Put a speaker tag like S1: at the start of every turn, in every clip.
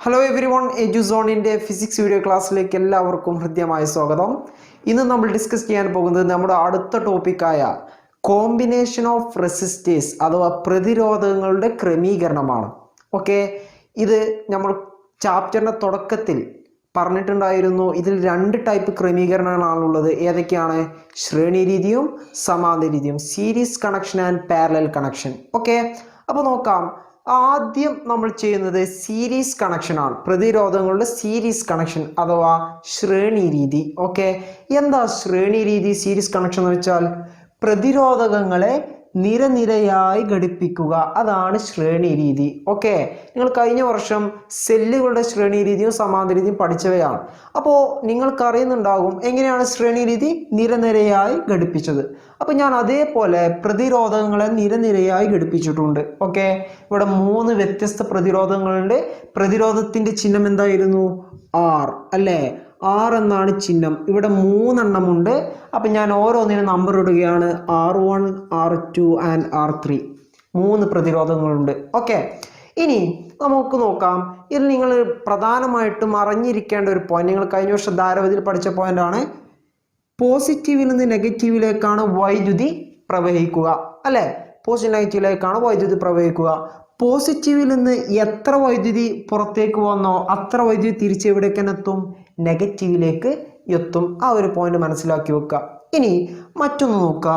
S1: Hello everyone, എജുസോണിൻ്റെ physics video ക്ലാസ്സിലേക്ക് എല്ലാവർക്കും ഹൃദ്യമായ സ്വാഗതം. ഇന്ന് നമ്മൾ ഡിസ്കസ് ചെയ്യാൻ പോകുന്നത് നമ്മുടെ അടുത്ത ടോപ്പിക്കായ കോമ്പിനേഷൻ ഓഫ് റെസിസ്റ്റേഴ്സ് അഥവാ പ്രതിരോധങ്ങളുടെ ക്രമീകരണമാണ്. ഓക്കെ, ഇത് നമ്മൾ ചാപ്റ്ററിൻ്റെ തുടക്കത്തിൽ പറഞ്ഞിട്ടുണ്ടായിരുന്നു. ഇതിൽ രണ്ട് ടൈപ്പ് ക്രമീകരണങ്ങളാണുള്ളത്. ഏതൊക്കെയാണ്? ശ്രേണി രീതിയും സമാന്തര രീതിയും, series connection and parallel connection. Okay, അപ്പോൾ നോക്കാം. ആദ്യം നമ്മൾ ചെയ്യുന്നത് സീരീസ് കണക്ഷൻ ആണ്, പ്രതിരോധങ്ങളുടെ സീരീസ് കണക്ഷൻ അഥവാ ശ്രേണി രീതി. ഓക്കെ, എന്താ ശ്രേണി രീതി, സീരീസ് കണക്ഷൻ എന്ന് വെച്ചാൽ പ്രതിരോധകങ്ങളെ നിരനിരയായി ഘടിപ്പിക്കുക, അതാണ് ശ്രേണി രീതി. ഓക്കെ, നിങ്ങൾ കഴിഞ്ഞ വർഷം സെല്ലുകളുടെ ശ്രേണി രീതിയും സമാന്തര രീതിയും പഠിച്ചവയാണ്. അപ്പോൾ നിങ്ങൾക്ക് അറിയുന്നുണ്ടാകും എങ്ങനെയാണ് ശ്രേണി രീതി നിരനിരയായി ഘടിപ്പിച്ചത്. അപ്പോൾ ഞാൻ അതേപോലെ പ്രതിരോധകങ്ങളെ നിരനിരയായി ഘടിപ്പിച്ചിട്ടുണ്ട്. ഓക്കെ, ഇവിടെ 3 വ്യത്യസ്ത പ്രതിരോധങ്ങളുണ്ട്. പ്രതിരോധത്തിൻ്റെ ചിഹ്നം എന്തായിരുന്നു? ആർ അല്ലേ? ആർ എന്നാണ് ചിഹ്നം. ഇവിടെ 3 എണ്ണമുണ്ട്. അപ്പം ഞാൻ ഓരോന്നിനും നമ്പർ ഇടുകയാണ്. R1, R2 and R3. 3 പ്രതിരോധങ്ങളുണ്ട്. Okay, ഇനി നമുക്ക് നോക്കാം. ഇതിൽ നിങ്ങൾ പ്രധാനമായിട്ടും അറിഞ്ഞിരിക്കേണ്ട ഒരു പോയിന്റ്, നിങ്ങൾ കഴിഞ്ഞ വർഷം ധാരാവതിയിൽ പഠിച്ച പോയിന്റാണ്. പോസിറ്റീവിൽ നിന്ന് നെഗറ്റീവിലേക്കാണ് വൈദ്യുതി പ്രവഹിക്കുക അല്ലേ? പോസിറ്റീവ് നെഗറ്റീവിലേക്കാണ് വൈദ്യുതി പ്രവഹിക്കുക. പോസിറ്റീവിൽ നിന്ന് എത്ര വൈദ്യുതി പുറത്തേക്ക് വന്നോ അത്ര വൈദ്യുതി തിരിച്ചെവിടേക്ക് എത്തും? നെഗറ്റീവിലേക്ക് എത്തും. ആ ഒരു പോയിന്റ് മനസ്സിലാക്കി വെക്കുക. ഇനി മറ്റൊന്ന് നോക്കുക.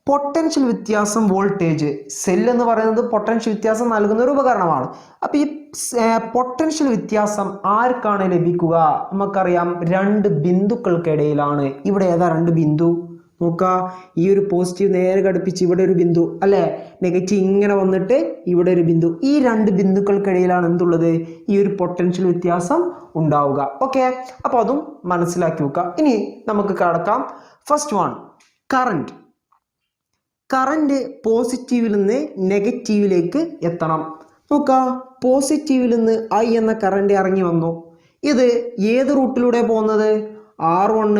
S1: പൊട്ടൻഷ്യൽ വ്യത്യാസം വോൾട്ടേജ്. സെൽ എന്ന് പറയുന്നത് പൊട്ടൻഷ്യൽ വ്യത്യാസം നൽകുന്ന ഒരു ഉപകരണമാണ്. അപ്പോൾ ഈ പൊട്ടൻഷ്യൽ വ്യത്യാസം ആർക്കാണ് ലഭിക്കുക? നമുക്കറിയാം 2 ബിന്ദുക്കൾക്കിടയിലാണ്. ഇവിടെ ഏതാ 2 ബിന്ദു? നോക്കുക, ഈ ഒരു പോസിറ്റീവ് നേരെ ഘടിപ്പിച്ച് ഇവിടെ ഒരു ബിന്ദു അല്ലേ, നെഗറ്റീവ് ഇങ്ങനെ വന്നിട്ട് ഇവിടെ ഒരു ബിന്ദു. ഈ 2 ബിന്ദുക്കൾക്കിടയിലാണ് എന്തുള്ളത്? ഈ ഒരു പൊട്ടൻഷ്യൽ വ്യത്യാസം ഉണ്ടാവുക. ഓക്കെ, അപ്പോൾ അതും മനസ്സിലാക്കി വെക്കുക. ഇനി നമുക്ക് കടക്കാം. First one, current. കറണ്ട് പോസിറ്റീവിൽ നിന്ന് നെഗറ്റീവിലേക്ക് എത്തണം. നോക്കുക, പോസിറ്റീവിൽ നിന്ന് I എന്ന കറണ്ട് ഇറങ്ങി വന്നു. ഇത് ഏത് റൂട്ടിലൂടെ പോകുന്നത്? R1,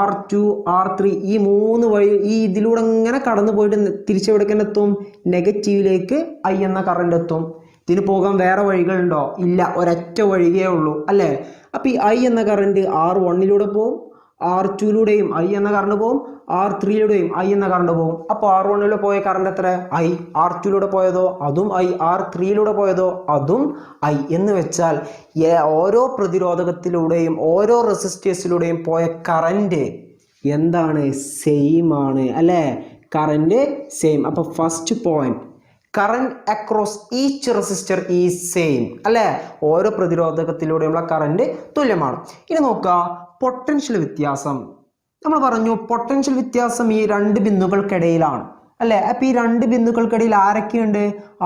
S1: R2, R3 ഈ 3 വഴി ഇതിലൂടെ ഇങ്ങനെ കടന്നു പോയിട്ട് തിരിച്ചെവിടേക്ക് എത്തും? നെഗറ്റീവിലേക്ക് I എന്ന കറണ്ട് എത്തും. ഇതിന് പോകാൻ വേറെ വഴികളുണ്ടോ? ഇല്ല, ഒരൊറ്റ വഴിയേ ഉള്ളൂ അല്ലേ? അപ്പോൾ ഈ I എന്ന കറണ്ട് R1ലൂടെ പോകും, R2ലൂടെയും I എന്ന കറണ്ട് പോകും, R3ലൂടെയും I എന്ന കറണ്ട് പോകും. അപ്പോൾ R1ലൂടെ പോയ കറണ്ട് എത്ര? I. R2ലൂടെ പോയതോ അതും I. R3ലൂടെ പോയതോ അതും I. എന്ന് വെച്ചാൽ ഓരോ പ്രതിരോധകത്തിലൂടെയും ഓരോ റെസിസ്റ്റേഴ്സിലൂടെയും പോയ കറണ്ട് എന്താണ്? സെയിം ആണ് അല്ലേ? Current same. അപ്പോൾ first point, current across each resistor is same അല്ലേ? ഓരോ പ്രതിരോധകത്തിലൂടെയുള്ള കറണ്ട് തുല്യമാണ്. ഇനി നോക്കുക, പൊട്ടൻഷ്യൽ വ്യത്യാസം. നമ്മൾ പറഞ്ഞു പൊട്ടൻഷ്യൽ വ്യത്യാസം ഈ 2 ബിന്ദുക്കൾക്കിടയിലാണ് അല്ലേ? അപ്പോൾ ഈ 2 ബിന്ദുക്കൾക്കിടയിൽ ആരൊക്കെയുണ്ട്?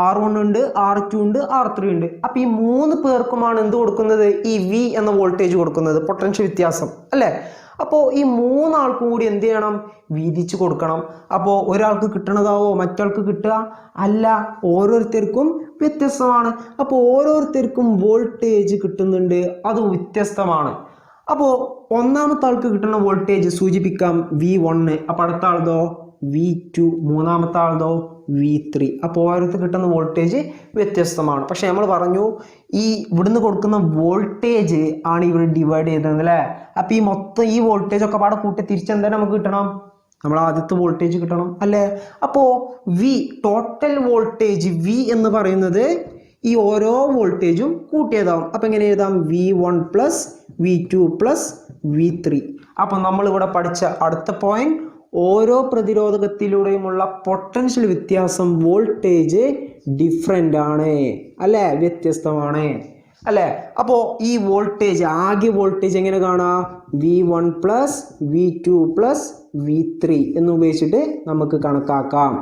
S1: R1 ഉണ്ട്, R2 ഉണ്ട്, R3 ഉണ്ട്. അപ്പോൾ ഈ 3 പേർക്കുമാണ് എന്ത് കൊടുക്കുന്നത്? ഈ V എന്ന വോൾട്ടേജ് കൊടുക്കുന്നത്, പൊട്ടൻഷ്യൽ വ്യത്യാസം അല്ലേ? അപ്പോൾ ഈ 3 ആൾക്കും കൂടി എന്ത് ചെയ്യണം? വീതിച്ച് കൊടുക്കണം. അപ്പോൾ ഒരാൾക്ക് കിട്ടണതാവോ മറ്റാൾക്ക് കിട്ടുക? അല്ല, ഓരോരുത്തർക്കും വ്യത്യസ്തമാണ്. അപ്പോൾ ഓരോരുത്തർക്കും വോൾട്ടേജ് കിട്ടുന്നുണ്ട്, അത് വ്യത്യസ്തമാണ്. അപ്പോൾ ഒന്നാമത്തെ ആൾക്ക് കിട്ടുന്ന വോൾട്ടേജ് സൂചിപ്പിക്കാം V1. അപ്പോൾ അടുത്ത ആളതോ V2, മൂന്നാമത്തെ ആളതോ V3. അപ്പോൾ ഓരോരുത്തർ കിട്ടുന്ന വോൾട്ടേജ് വ്യത്യസ്തമാണ്. പക്ഷെ നമ്മൾ പറഞ്ഞു ഈ ഇവിടുന്ന് കൊടുക്കുന്ന വോൾട്ടേജ് ആണ് ഇവിടെ ഡിവൈഡ് ചെയ്തത് അല്ലേ? അപ്പോൾ ഈ മൊത്തം ഈ വോൾട്ടേജ് ഒക്കെ പാടെ കൂട്ടി തിരിച്ചെന്തായാലും നമുക്ക് കിട്ടണം, നമ്മൾ ആദ്യത്തെ വോൾട്ടേജ് കിട്ടണം അല്ലേ? അപ്പോൾ V ടോട്ടൽ വോൾട്ടേജ് V എന്ന് പറയുന്നത് ഈ ഓരോ വോൾട്ടേജും കൂട്ടിയതാവും. അപ്പം എങ്ങനെ എഴുതാം? V1 plus V2 plus V3. അപ്പം നമ്മളിവിടെ പഠിച്ച അടുത്ത പോയിന്റ്, ഓരോ പ്രതിരോധകത്തിലൂടെയുമുള്ള പൊട്ടൻഷ്യൽ വ്യത്യാസം വോൾട്ടേജ് ഡിഫറെൻ്റ് ആണ് അല്ലേ? വ്യത്യസ്തമാണ് അല്ലേ? അപ്പോൾ ഈ വോൾട്ടേജ് ആകെ വോൾട്ടേജ് എങ്ങനെ കാണാം? V1 plus V2 plus V3 എന്ന് ഉപയോഗിച്ചിട്ട് നമുക്ക് കണക്കാക്കാം.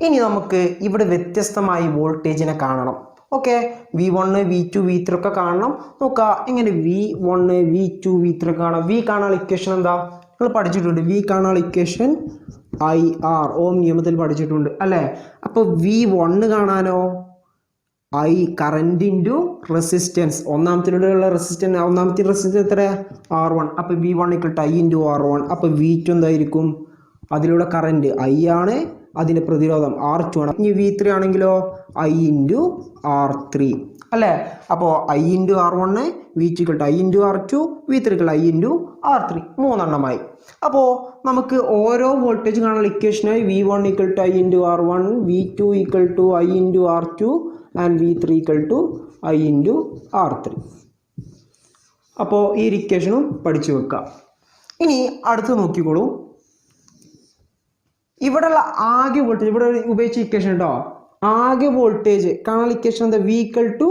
S1: ഇനി നമുക്ക് ഇവിടെ വ്യത്യസ്തമായി വോൾട്ടേജിനെ കാണണം. ഓക്കെ, V1, V2, V3 ഒക്കെ കാണണം. നോക്കുക, എങ്ങനെ V1, V2, V3 കാണാം? V കാണാനുള്ള ഇക്വേഷൻ എന്താ? നിങ്ങൾ പഠിച്ചിട്ടുണ്ട്. V കാണാനുള്ള ഇക്വേഷൻ IR, ഓം നിയമത്തിൽ പഠിച്ചിട്ടുണ്ട് അല്ലേ? അപ്പോൾ V1 കാണാനോ I കറന്റ് ഇൻറ്റു റെസിസ്റ്റൻസ്. ഒന്നാമത്തിലൂടെയുള്ള റെസിസ്റ്റൻസ്, ഒന്നാമത്തെ റെസിസ്റ്റൻസ് എത്ര? R1. അപ്പോൾ V1 = I ഇൻറ്റു R1. അപ്പോൾ V2 എന്തായിരിക്കും? അതിലൂടെ കറന്റ് I ആണ്, അതിൻ്റെ പ്രതിരോധം R2 ആണ്. ഇനി V3 ആണെങ്കിലോ I ഇൻറ്റു R3. അല്ലേ? അപ്പോൾ I into R1 V2 = I into R2 V3 = I into R3 മൂന്നെണ്ണമായി. അപ്പോൾ നമുക്ക് ഓരോ വോൾട്ടേജ് കാണാനുള്ള ഇക്വേഷനായി V1 = I into R1, V2 = I into R2 and V3 = I into R3. അപ്പോൾ ഈ ഇക്വേഷനും പഠിച്ചു വെക്കാം. ഇനി അടുത്ത് നോക്കിക്കോളൂ. ഇവിടെയുള്ള ആകെ വോൾട്ടേജ് ഇവിടെ ഉപയോഗിച്ച ഇക്വേഷൻ കേട്ടോ. ആകെ വോൾട്ടേജ് കാണാനുള്ള ഇക്വേഷൻ എന്താ? V =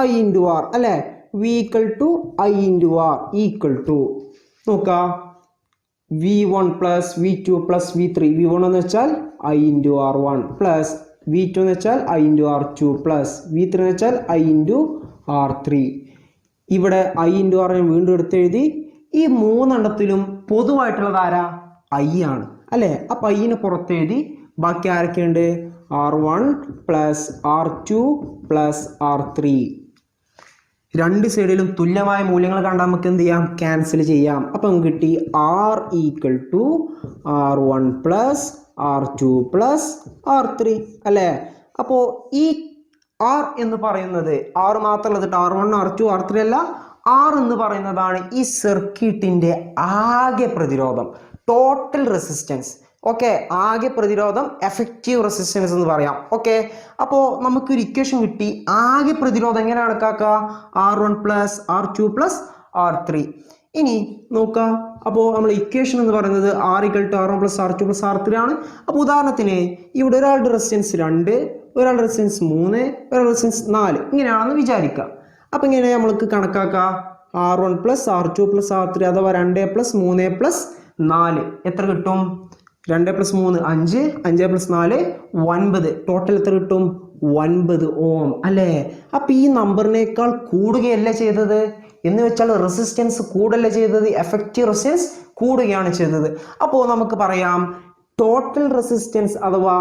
S1: I ഇൻറ്റു R അല്ലേ? V = I ഇൻറ്റു R = നോക്കാം V1 + V2 + V3. V1 എന്ന് വെച്ചാൽ I into R1 plus V2 എന്ന് വെച്ചാൽ I into R2 plus V3 എന്ന് വെച്ചാൽ I ഇൻറ്റു R3. ഇവിടെ I ഇൻറ്റു R വീണ്ടും എടുത്തെഴുതി. ഈ മൂന്നെണ്ണത്തിലും പൊതുവായിട്ടുള്ളത് ആരാ? I ആണ് അല്ലേ? അപ്പം ഐനെ പുറത്തെഴുതി. ബാക്കി ആരൊക്കെയുണ്ട്? R1 + R2 + R3. രണ്ട് സൈഡിലും തുല്യമായ മൂല്യങ്ങൾ കണ്ടാൽ നമുക്ക് എന്ത് ചെയ്യാം? ക്യാൻസൽ ചെയ്യാം. അപ്പം കിട്ടി R = R1 + R2 + R3 അല്ലേ? അപ്പോൾ ഈ R എന്ന് പറയുന്നത് R മാത്രമല്ല, R1 R2 R3 അല്ല, R എന്ന് പറയുന്നതാണ് ഈ സർക്യൂട്ടിൻ്റെ ആകെ പ്രതിരോധം, ടോട്ടൽ റെസിസ്റ്റൻസ്. ഓക്കെ, ആകെ പ്രതിരോധം, എഫക്റ്റീവ് റെസിസ്റ്റൻസ് എന്ന് പറയാം. ഓക്കെ, അപ്പോൾ നമുക്കൊരു ഇക്വേഷൻ കിട്ടി. ആകെ പ്രതിരോധം എങ്ങനെ കണക്കാക്കുക? R1 + R2 + R3. ഇനി നോക്കാം. അപ്പോൾ നമ്മൾ ഇക്വേഷൻ എന്ന് പറയുന്നത് R = R1 + R2 + R3 ആണ്. അപ്പോൾ ഉദാഹരണത്തിന് ഇവിടെ ഒരാളുടെ റെസിസ്റ്റൻസ് 2, ഒരാളുടെ റെസിസ്റ്റൻസ് 3, ഒരാളുടെ റെസിസ്റ്റൻസ് 4 ഇങ്ങനെയാണെന്ന് വിചാരിക്കുക. അപ്പം ഇങ്ങനെ നമ്മൾക്ക് കണക്കാക്കാം R1 + R2 + R3 അഥവാ 2 + 3 + 4 എത്ര കിട്ടും? 2 + 3 5, 5 + 4 9. ടോട്ടൽ എത്ര കിട്ടും? 9 ഓം അല്ലേ? അപ്പം ഈ നമ്പറിനേക്കാൾ കൂടുകയല്ല ചെയ്തത്, എന്ന് വെച്ചാൽ റെസിസ്റ്റൻസ് കൂടല്ല ചെയ്തത്, എഫക്റ്റീവ് റെസിസ്റ്റൻസ് കൂടുകയാണ് ചെയ്തത്. അപ്പോൾ നമുക്ക് പറയാം ടോട്ടൽ റെസിസ്റ്റൻസ് അഥവാ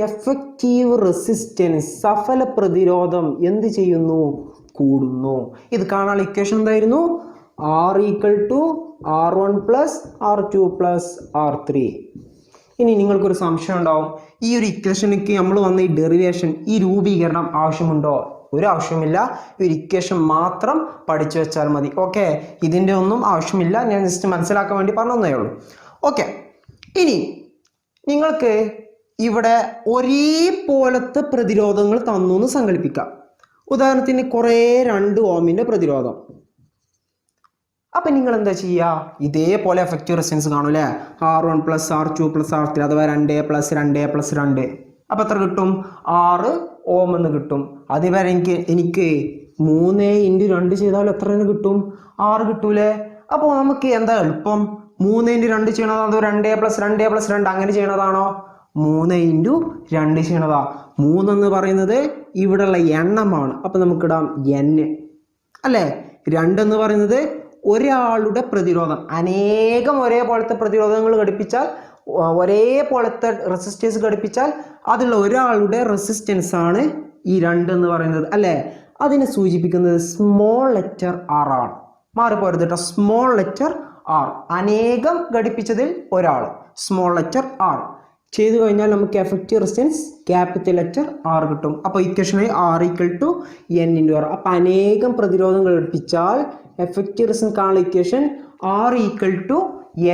S1: എഫക്റ്റീവ് റെസിസ്റ്റൻസ്, സഫല പ്രതിരോധം എന്ത് ചെയ്യുന്നു? കൂടുന്നു. ഇത് കാണാനുള്ള ഇക്വേഷൻ എന്തായിരുന്നു? R = R1 + R2 + R3. ഇനി നിങ്ങൾക്കൊരു സംശയം ഉണ്ടാവും, ഈ ഒരു ഇക്വേഷനിലേക്ക് നമ്മൾ വന്ന ഈ ഡെറിവേഷൻ, ഈ രൂപീകരണം ആവശ്യമുണ്ടോ? ഒരു ആവശ്യമില്ല. ഈ ഒരു ഇക്വേഷൻ മാത്രം പഠിച്ചു വെച്ചാൽ മതി. ഓക്കെ, ഇതിൻ്റെ ഒന്നും ആവശ്യമില്ല. ഞാൻ ജസ്റ്റ് മനസ്സിലാക്കാൻ വേണ്ടി പറഞ്ഞതേ ഉള്ളൂ. ഓക്കെ, ഇനി നിങ്ങൾക്ക് ഇവിടെ ഒരേപോലത്തെ പ്രതിരോധങ്ങൾ തന്നു എന്ന് സങ്കല്പിക്കാം. ഉദാഹരണത്തിന് കുറേ 2 ഓമിൻ്റെ പ്രതിരോധം. അപ്പം നിങ്ങൾ എന്താ ചെയ്യുക? ഇതേപോലെ എഫക്റ്റീവ് റെസിസ്റ്റൻസ് കാണും അല്ലേ? R1 + R2 + R3 അഥവാ 2 + 2 + 2. അപ്പം എത്ര കിട്ടും? 6 ഓം എന്ന് കിട്ടും. അതുവരെ എനിക്ക് 3 × 2 ചെയ്താൽ എത്ര കിട്ടും? 6 കിട്ടൂലേ? അപ്പോൾ നമുക്ക് എന്താ എളുപ്പം? 3 × 2 ചെയ്യണതോ അതോ 2 + 2 + 2 അങ്ങനെ ചെയ്യണതാണോ? 3 × 2 ചെയ്യണതാ. 3 എന്ന് പറയുന്നത് ഇവിടെയുള്ള എണ്ണമാണ്. അപ്പം നമുക്കിടാം N അല്ലേ? 2 എന്ന് പറയുന്നത് ഒരാളുടെ പ്രതിരോധം. അനേകം ഒരേപോലത്തെ പ്രതിരോധങ്ങൾ ഘടിപ്പിച്ചാൽ, ഒരേപോലത്തെ റെസിസ്റ്റൻസ് ഘടിപ്പിച്ചാൽ അതിലുള്ള ഒരാളുടെ റെസിസ്റ്റൻസ് ആണ് ഈ 2 എന്ന് പറയുന്നത് അല്ലേ? അതിനെ സൂചിപ്പിക്കുന്നത് സ്മോൾ ലെറ്റർ R ആണ്. മാറിപ്പോരുത് കേട്ടോ, സ്മോൾ ലെറ്റർ R. അനേകം ഘടിപ്പിച്ചതിൽ ഒരാൾ, സ്മോൾ ലെറ്റർ R ചെയ്തു കഴിഞ്ഞാൽ നമുക്ക് effective resistance capital letter R കിട്ടും. അപ്പോൾ ഇക്വേഷനായി R = N × R. അപ്പോൾ അനേകം പ്രതിരോധങ്ങൾ ഘടിപ്പിച്ചാൽ എഫക്റ്റീവ് റെസിസ്റ്റൻസ് കാണുന്ന ഇക്വേഷൻ R =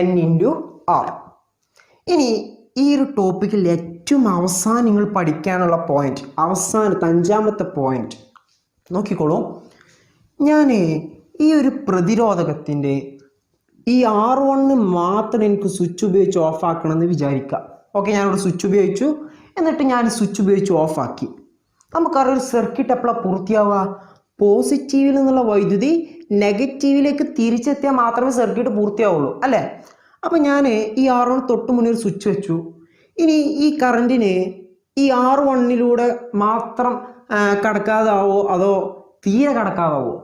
S1: N × R. ഇനി ഈ ഒരു ടോപ്പിക്കിൽ ഏറ്റവും അവസാനം നിങ്ങൾ പഠിക്കാനുള്ള പോയിന്റ്, അവസാനത്തെ 5ാമത്തെ പോയിന്റ് നോക്കിക്കോളൂ. ഞാൻ ഈ ഒരു പ്രതിരോധകത്തിൻ്റെ ഈ R1 മാത്രം എനിക്ക് സ്വിച്ച് ഉപയോഗിച്ച് ഓഫാക്കണമെന്ന് വിചാരിക്കുക. ഓക്കെ, ഞാനിവിടെ സ്വിച്ച് ഉപയോഗിച്ചു, എന്നിട്ട് ഞാൻ സ്വിച്ച് ഉപയോഗിച്ച് ഓഫാക്കി. നമുക്കറിയാം ഒരു സർക്യൂട്ട് എപ്പോഴാണ് പൂർത്തിയാവുക? പോസിറ്റീവിൽ നിന്നുള്ള വൈദ്യുതി നെഗറ്റീവിലേക്ക് തിരിച്ചെത്തിയാൽ മാത്രമേ സർക്യൂട്ട് പൂർത്തിയാവുള്ളൂ അല്ലേ? അപ്പം ഞാൻ ഈ R1 തൊട്ട് മുന്നേ ഒരു സ്വിച്ച് വെച്ചു. ഇനി ഈ കറണ്ടിന് ഈ R1 മാത്രം കടക്കാതാവോ അതോ തീരെ കടക്കാതാവോ?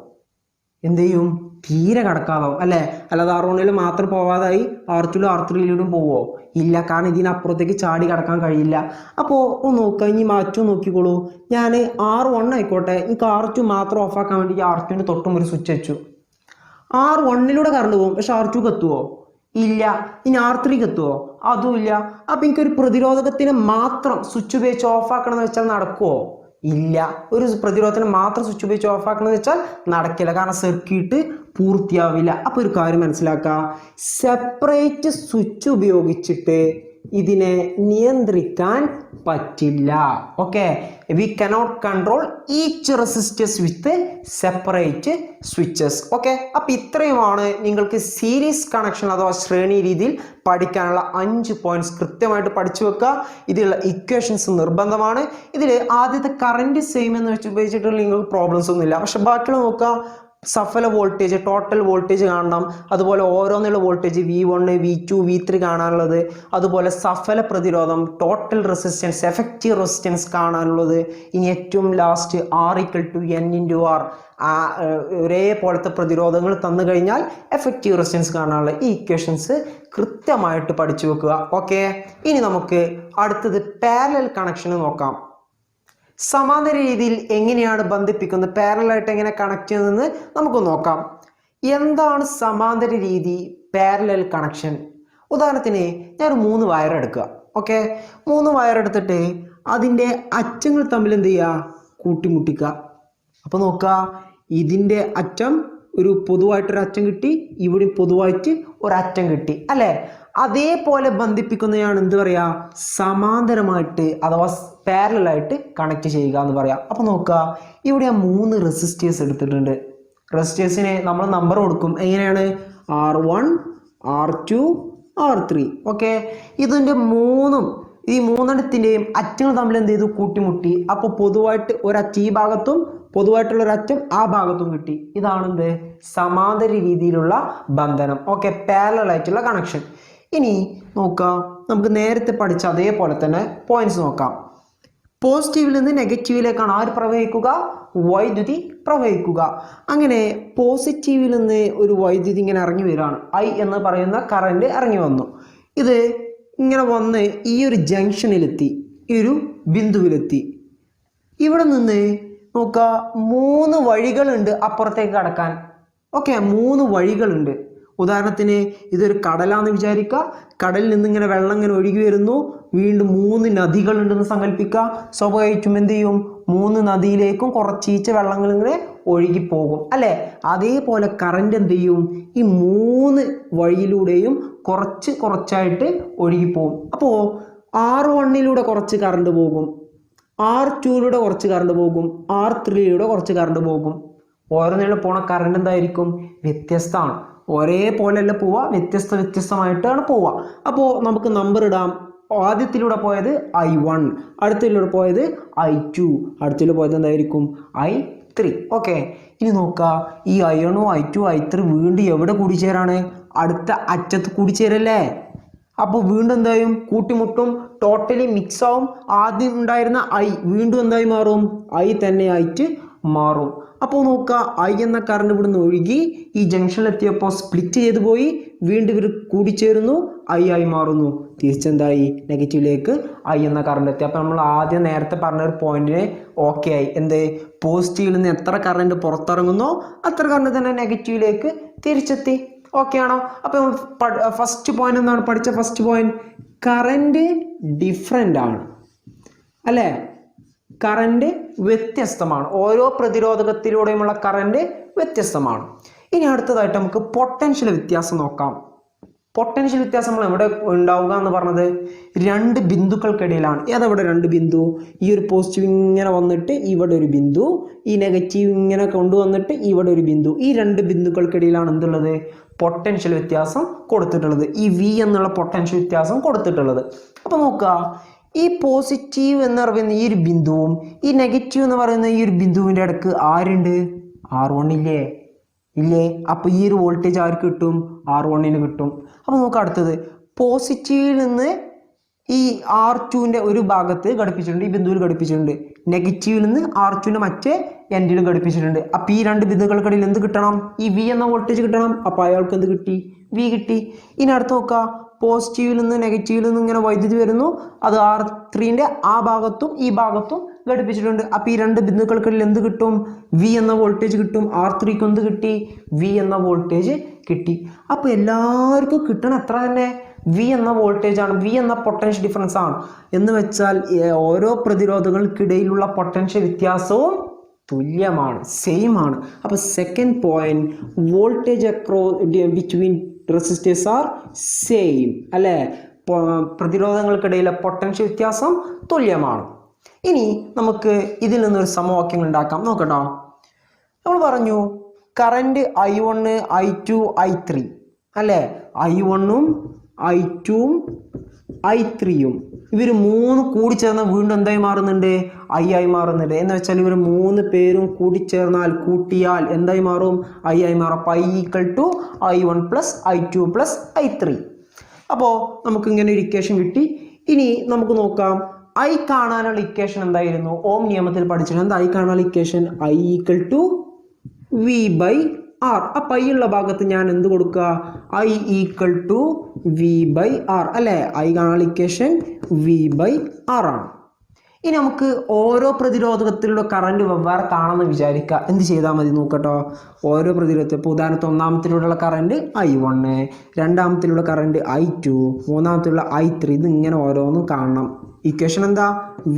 S1: എന്ത് ചെയ്യും? തീരെ കടക്കാതാവും അല്ലേ? അല്ലാതെ R1 മാത്രം പോവാതായി R2 R3 പോവോ? ഇല്ല, കാരണം ഇതിനപ്പുറത്തേക്ക് ചാടി കടക്കാൻ കഴിയില്ല. അപ്പോൾ ഒന്ന് നോക്കുക, ഇനി മാറ്റം നോക്കിക്കോളൂ. ഞാൻ R1 ആയിക്കോട്ടെ, എനിക്ക് R2 മാത്രം ഓഫാക്കാൻ വേണ്ടി R2 തൊട്ടും ഒരു സ്വിച്ച് വെച്ചു. R1 കറണ്ട് പോകും, പക്ഷെ R2 എത്തുമോ? ഇല്ല. ഇനി R3 എത്തുമോ? അതും ഇല്ല. അപ്പം എനിക്കൊരു പ്രതിരോധകത്തിന് മാത്രം സ്വിച്ച് ഉപയോഗിച്ച് ഓഫാക്കണം എന്ന് വെച്ചാൽ നടക്കുമോ? ഇല്ല. ഒരു പ്രതിരോധത്തിന് മാത്രം സ്വിച്ച് ഉപയോഗിച്ച് ഓഫാക്കണമെന്ന് വെച്ചാൽ നടക്കില്ല, കാരണം സർക്യൂട്ട് പൂർത്തിയാവില്ല. അപ്പോൾ ഒരു കാര്യം മനസ്സിലാക്കുക, സെപ്പറേറ്റ് സ്വിച്ച് ഉപയോഗിച്ചിട്ട് ഇതിനെ നിയന്ത്രിക്കാൻ പറ്റില്ല. Okay, we cannot control each resistors with separate switches. Okay, അപ്പോൾ ഇത്രയുമാണ് നിങ്ങൾക്ക് സീരീസ് കണക്ഷൻ അഥവാ ശ്രേണി രീതിയിൽ പഠിക്കാനുള്ള 5 പോയിന്റ്സ്. കൃത്യമായിട്ട് പഠിച്ചു വെക്കുക. ഇതിലുള്ള ഇക്വേഷൻസ് നിർബന്ധമാണ്. ഇതിൽ ആദ്യത്തെ കറന്റ് സെയിം എന്ന് വെച്ച് ഉപയോഗിച്ചിട്ടുള്ള നിങ്ങൾക്ക് പ്രോബ്ലംസ് ഒന്നുമില്ല. പക്ഷെ ബാക്കിയുള്ള നോക്കുക, സഫല വോൾട്ടേജ്, ടോട്ടൽ വോൾട്ടേജ് കാണണം, അതുപോലെ ഓരോന്നുള്ള വോൾട്ടേജ് V1 V2 V3 കാണാനുള്ളത്, അതുപോലെ സഫല പ്രതിരോധം, ടോട്ടൽ റെസിസ്റ്റൻസ്, എഫക്റ്റീവ് റെസിസ്റ്റൻസ് കാണാനുള്ളത്. ഇനി ഏറ്റവും ലാസ്റ്റ് R=N×R, ഒരേപോലത്തെ പ്രതിരോധങ്ങൾ തന്നു കഴിഞ്ഞാൽ എഫക്റ്റീവ് റെസിസ്റ്റൻസ് കാണാനുള്ള ഈ ഇക്വേഷൻസ് കൃത്യമായിട്ട് പഠിച്ചു വെക്കുക. ഓക്കെ, ഇനി നമുക്ക് അടുത്തത് പാരലൽ കണക്ഷൻ നോക്കാം. സമാന്തര രീതിയിൽ എങ്ങനെയാണ് ബന്ധിപ്പിക്കുന്നത്, പാരലായിട്ട് എങ്ങനെ കണക്ട് ചെയ്യുന്നതെന്ന് നമുക്ക് നോക്കാം. എന്താണ് സമാന്തര രീതി, പാരലൽ കണക്ഷൻ? ഉദാഹരണത്തിന് ഞാൻ 3 വയർ എടുക്കുക. ഓക്കെ, 3 വയർ എടുത്തിട്ട് അതിൻ്റെ അറ്റങ്ങൾ തമ്മിൽ എന്ത് ചെയ്യുക, കൂട്ടിമുട്ടിക്കുക. അപ്പോൾ നോക്കുക, ഇതിൻ്റെ അറ്റം ഒരു പൊതുവായിട്ടൊരു അറ്റം കിട്ടി, ഇവിടെ പൊതുവായിട്ട് ഒരറ്റം കിട്ടി അല്ലേ. അതേപോലെ ബന്ധിപ്പിക്കുന്നതാണ് എന്ത് പറയുക, സമാന്തരമായിട്ട് അഥവാ പാരലായിട്ട് കണക്ട് ചെയ്യുക എന്ന് പറയാം. അപ്പോൾ നോക്കുക, ഇവിടെ 3 റെസിസ്റ്റേഴ്സ് എടുത്തിട്ടുണ്ട്. റെസിസ്റ്റേഴ്സിനെ നമ്മൾ നമ്പർ കൊടുക്കും. എങ്ങനെയാണ്? R1 R2 R3. ഓക്കെ, ഇതിൻ്റെ ഈ മൂന്നെണ്ണത്തിൻ്റെയും അറ്റങ്ങൾ തമ്മിൽ എന്ത് ചെയ്തു, കൂട്ടിമുട്ടി. അപ്പോൾ പൊതുവായിട്ട് ഒരറ്റം ഈ ഭാഗത്തും പൊതുവായിട്ടുള്ള ഒരറ്റം ആ ഭാഗത്തും കിട്ടി. ഇതാണ് എന്ത്, സമാന്തര രീതിയിലുള്ള ബന്ധനം. ഓക്കെ, പാരലൽ ആയിട്ടുള്ള കണക്ഷൻ. ഇനി നോക്കാം, നമുക്ക് നേരത്തെ പഠിച്ച അതേപോലെ തന്നെ പോയിന്റ്സ് നോക്കാം. പോസിറ്റീവിൽ നിന്ന് നെഗറ്റീവിലേക്കാണ് ആര് പ്രവഹിക്കുക, വൈദ്യുതി പ്രവഹിക്കുക. അങ്ങനെ പോസിറ്റീവിൽ നിന്ന് ഒരു വൈദ്യുതി ഇങ്ങനെ ഇറങ്ങി വരികയാണ്. I എന്ന് പറയുന്ന കറണ്ട് ഇറങ്ങി വന്നു. ഇത് ഇങ്ങനെ വന്ന് ഈ ഒരു ജംഗ്ഷനിലെത്തി, ഈ ഒരു ബിന്ദുവിലെത്തി. ഇവിടെ നിന്ന് നോക്കുക, 3 വഴികളുണ്ട് അപ്പുറത്തേക്ക് കടക്കാൻ. ഓക്കെ, 3 വഴികളുണ്ട്. ഉദാഹരണത്തിന് ഇതൊരു കടലാന്ന് വിചാരിക്കുക. കടലിൽ നിന്ന് ഇങ്ങനെ വെള്ളം ഇങ്ങനെ ഒഴുകി വരുന്നു. വീണ്ടും 3 നദികളുണ്ടെന്ന് സങ്കല്പിക്കുക. സ്വാഭാവികമായിട്ടും എന്ത് ചെയ്യും, 3 നദിയിലേക്കും കുറച്ചീച്ച വെള്ളങ്ങൾ ഇങ്ങനെ ഒഴുകിപ്പോകും അല്ലേ. അതേപോലെ കറണ്ട് എന്ത് ചെയ്യും, ഈ 3 വഴിയിലൂടെയും കുറച്ചായിട്ട് ഒഴുകിപ്പോകും. അപ്പോൾ R1 കുറച്ച് കറണ്ട് പോകും, R2 കുറച്ച് കറണ്ട് പോകും, R3 കുറച്ച് കറണ്ട് പോകും. ഓരോന്നിലും പോണ കറണ്ട് എന്തായിരിക്കും, വ്യത്യസ്തമാണ്. ഒരേപോലെയല്ല പോവുക, വ്യത്യസ്തമായിട്ടാണ് പോവുക. അപ്പോൾ നമുക്ക് നമ്പർ ഇടാം. ആദ്യത്തിലൂടെ പോയത് I1, അടുത്തതിലൂടെ പോയത് I2, അടുത്തതിലൂടെ പോയത് എന്തായിരിക്കും, I3. ഓക്കെ, ഇനി നോക്കുക, ഈ I1 I2 I3 വീണ്ടും എവിടെ കൂടിച്ചേരാണ്, അടുത്ത അറ്റത്ത് കൂടിച്ചേരല്ലേ. അപ്പോൾ വീണ്ടും എന്തായും, കൂട്ടിമുട്ടും, ടോട്ടലി മിക്സ് ആവും. ആദ്യം ഉണ്ടായിരുന്ന I വീണ്ടും എന്തായി മാറും, I തന്നെ ആയിട്ട് മാറും. അപ്പോൾ നോക്കുക, I എന്ന കറണ്ട് ഇവിടുന്ന് ഒഴുകി ഈ ജംഗ്ഷനിലെത്തിയപ്പോൾ സ്പ്ലിറ്റ് ചെയ്ത് പോയി, വീണ്ടും ഇവർ കൂടിച്ചേരുന്നു, I ആയി മാറുന്നു. തിരിച്ചെന്തായി, നെഗറ്റീവിലേക്ക് I എന്ന കറണ്ട് എത്തി. അപ്പോൾ നമ്മൾ ആദ്യം നേരത്തെ പറഞ്ഞൊരു പോയിന്റിനെ ഓക്കെ ആയി. എന്ത്, പോസിറ്റീവിൽ നിന്ന് എത്ര കറണ്ട് പുറത്തിറങ്ങുന്നോ അത്ര കറണ്ട് തന്നെ നെഗറ്റീവിലേക്ക് തിരിച്ചെത്തി. ഓക്കെ ആണോ? അപ്പോൾ നമ്മൾ ഫസ്റ്റ് പോയിന്റ് എന്താണ് പഠിച്ച ഫസ്റ്റ് പോയിന്റ്, കറണ്ട് ഡിഫറെൻ്റ് ആണ് അല്ലേ. കറണ്ട് വ്യത്യസ്തമാണ്. ഓരോ പ്രതിരോധകത്തിലൂടെയുമുള്ള കറണ്ട് വ്യത്യസ്തമാണ്. ഇനി അടുത്തതായിട്ട് നമുക്ക് പൊട്ടൻഷ്യൽ വ്യത്യാസം നോക്കാം. പൊട്ടൻഷ്യൽ വ്യത്യാസം നമ്മൾ എവിടെ ഉണ്ടാവുക എന്ന് പറഞ്ഞത്, 2 ബിന്ദുക്കൾക്കിടയിലാണ്. ഏതെവിടെ 2 ബിന്ദു, ഈ ഒരു പോസിറ്റീവ് ഇങ്ങനെ വന്നിട്ട് ഇവിടെ ഒരു ബിന്ദു, ഈ നെഗറ്റീവ് ഇങ്ങനെ കൊണ്ടുവന്നിട്ട് ഇവിടെ ഒരു ബിന്ദു. ഈ 2 ബിന്ദുക്കൾക്കിടയിലാണ് എന്തുള്ളത്, പൊട്ടൻഷ്യൽ വ്യത്യാസം കൊടുത്തിട്ടുള്ളത്. ഈ V എന്നുള്ള പൊട്ടൻഷ്യൽ വ്യത്യാസം കൊടുത്തിട്ടുള്ളത്. അപ്പോൾ നോക്കുക, ഈ പോസിറ്റീവ് എന്ന് പറയുന്ന ഈ ഒരു ബിന്ദുവും ഈ നെഗറ്റീവ് എന്ന് പറയുന്ന ഈ ഒരു ബിന്ദുവിൻ്റെ ഇടയ്ക്ക് ആരുണ്ട്, R1 ഇല്ലേ. അപ്പോൾ ഈ ഒരു വോൾട്ടേജ് ആർക്ക് കിട്ടും, R1 കിട്ടും. അപ്പോൾ നമുക്ക് അടുത്തത്, പോസിറ്റീവിൽ നിന്ന് ഈ R2 ഒരു ഭാഗത്ത് ഘടിപ്പിച്ചിട്ടുണ്ട്, ഈ ബിന്ദുവിൽ ഘടിപ്പിച്ചിട്ടുണ്ട്. നെഗറ്റീവിൽ നിന്ന് R2 മറ്റേ എൻഡിലും ഘടിപ്പിച്ചിട്ടുണ്ട്. അപ്പോൾ ഈ 2 ബിന്ദുക്കൾക്കിടയിൽ എന്ത് കിട്ടണം, ഈ V എന്ന വോൾട്ടേജ് കിട്ടണം. അപ്പോൾ അയാൾക്ക് എന്ത് കിട്ടി, V കിട്ടി. ഇനി അടുത്ത് നോക്കുക, പോസിറ്റീവിൽ നിന്ന് നെഗറ്റീവിൽ നിന്ന് ഇങ്ങനെ വൈദ്യുതി വരുന്നു, അത് R3 ആ ഭാഗത്തും ഈ ഭാഗത്തും ഘടിപ്പിച്ചിട്ടുണ്ട്. അപ്പോൾ ഈ 2 ബിന്ദുക്കൾക്കിടയിൽ എന്ത് കിട്ടും, V എന്ന വോൾട്ടേജ് കിട്ടും. R3 എന്ത് കിട്ടി, V എന്ന വോൾട്ടേജ് കിട്ടി. അപ്പോൾ എല്ലാവർക്കും കിട്ടണം എത്ര തന്നെ, വി എന്ന വോൾട്ടേജ് ആണ്, വി എന്ന പൊട്ടൻഷ്യൽ ഡിഫറൻസ് ആണ്. എന്ന് വെച്ചാൽ ഓരോ പ്രതിരോധങ്ങൾക്കിടയിലുള്ള പൊട്ടൻഷ്യൽ വ്യത്യാസവും തുല്യമാണ്, സെയിം ആണ്. അപ്പോൾ second point, voltage between resistors are same അല്ലേ, പ്രതിരോധങ്ങൾക്കിടയിലെ പൊട്ടൻഷ്യൽ വ്യത്യാസം തുല്യമാണ്. ഇനി നമുക്ക് ഇതിൽ നിന്നൊരു സമവാക്യങ്ങൾ ഉണ്ടാക്കാം. നോക്കട്ടോ, നമ്മൾ പറഞ്ഞു കറണ്ട് I1 I2 I3 അല്ലേ, I1ഉം I2ഉം I3യും ഇവർ മൂന്ന് കൂടിച്ചേർന്നാൽ വീണ്ടും എന്തായി മാറുന്നുണ്ട്, I ആയി മാറുന്നുണ്ട്. എന്ന് വെച്ചാൽ ഇവർ മൂന്ന് പേരും കൂട്ടിയാൽ എന്തായി മാറും, I ആയി മാറും. അപ്പോൾ I = I1 + I2 + I3. അപ്പോൾ നമുക്ക് ഇങ്ങനെ ഒരു ഇക്വേഷൻ കിട്ടി. ഇനി നമുക്ക് നോക്കാം I കാണാനുള്ള ഇക്വേഷൻ എന്തായിരുന്നു, ഓം നിയമത്തിൽ പഠിച്ചിട്ടുണ്ട്. എന്താ I കാണാനുള്ള ഇക്വേഷൻ, I = V/R. അപ്പം I ഉള്ള ഭാഗത്ത് ഞാൻ എന്ത് കൊടുക്കുക, I = V/R അല്ലേ. I കാണാനുള്ള ഇക്വേഷൻ V/R ആണ്. ഇനി നമുക്ക് ഓരോ പ്രതിരോധത്തിലുള്ള കറണ്ട് വെവ്വേറെ കാണാമെന്ന് വിചാരിക്കുക. എന്ത് ചെയ്താൽ മതി നോക്കട്ടോ, ഓരോ പ്രതിരോധത്തിൽ ഇപ്പോൾ ഉദാഹരണത്തിന് ഒന്നാമത്തിലൂടെയുള്ള current I1, രണ്ടാമത്തിലുള്ള current I2, മൂന്നാമത്തിലുള്ള I3, ഇത് ഇങ്ങനെ ഓരോന്നും കാണണം. ഇക്വേഷൻ എന്താ,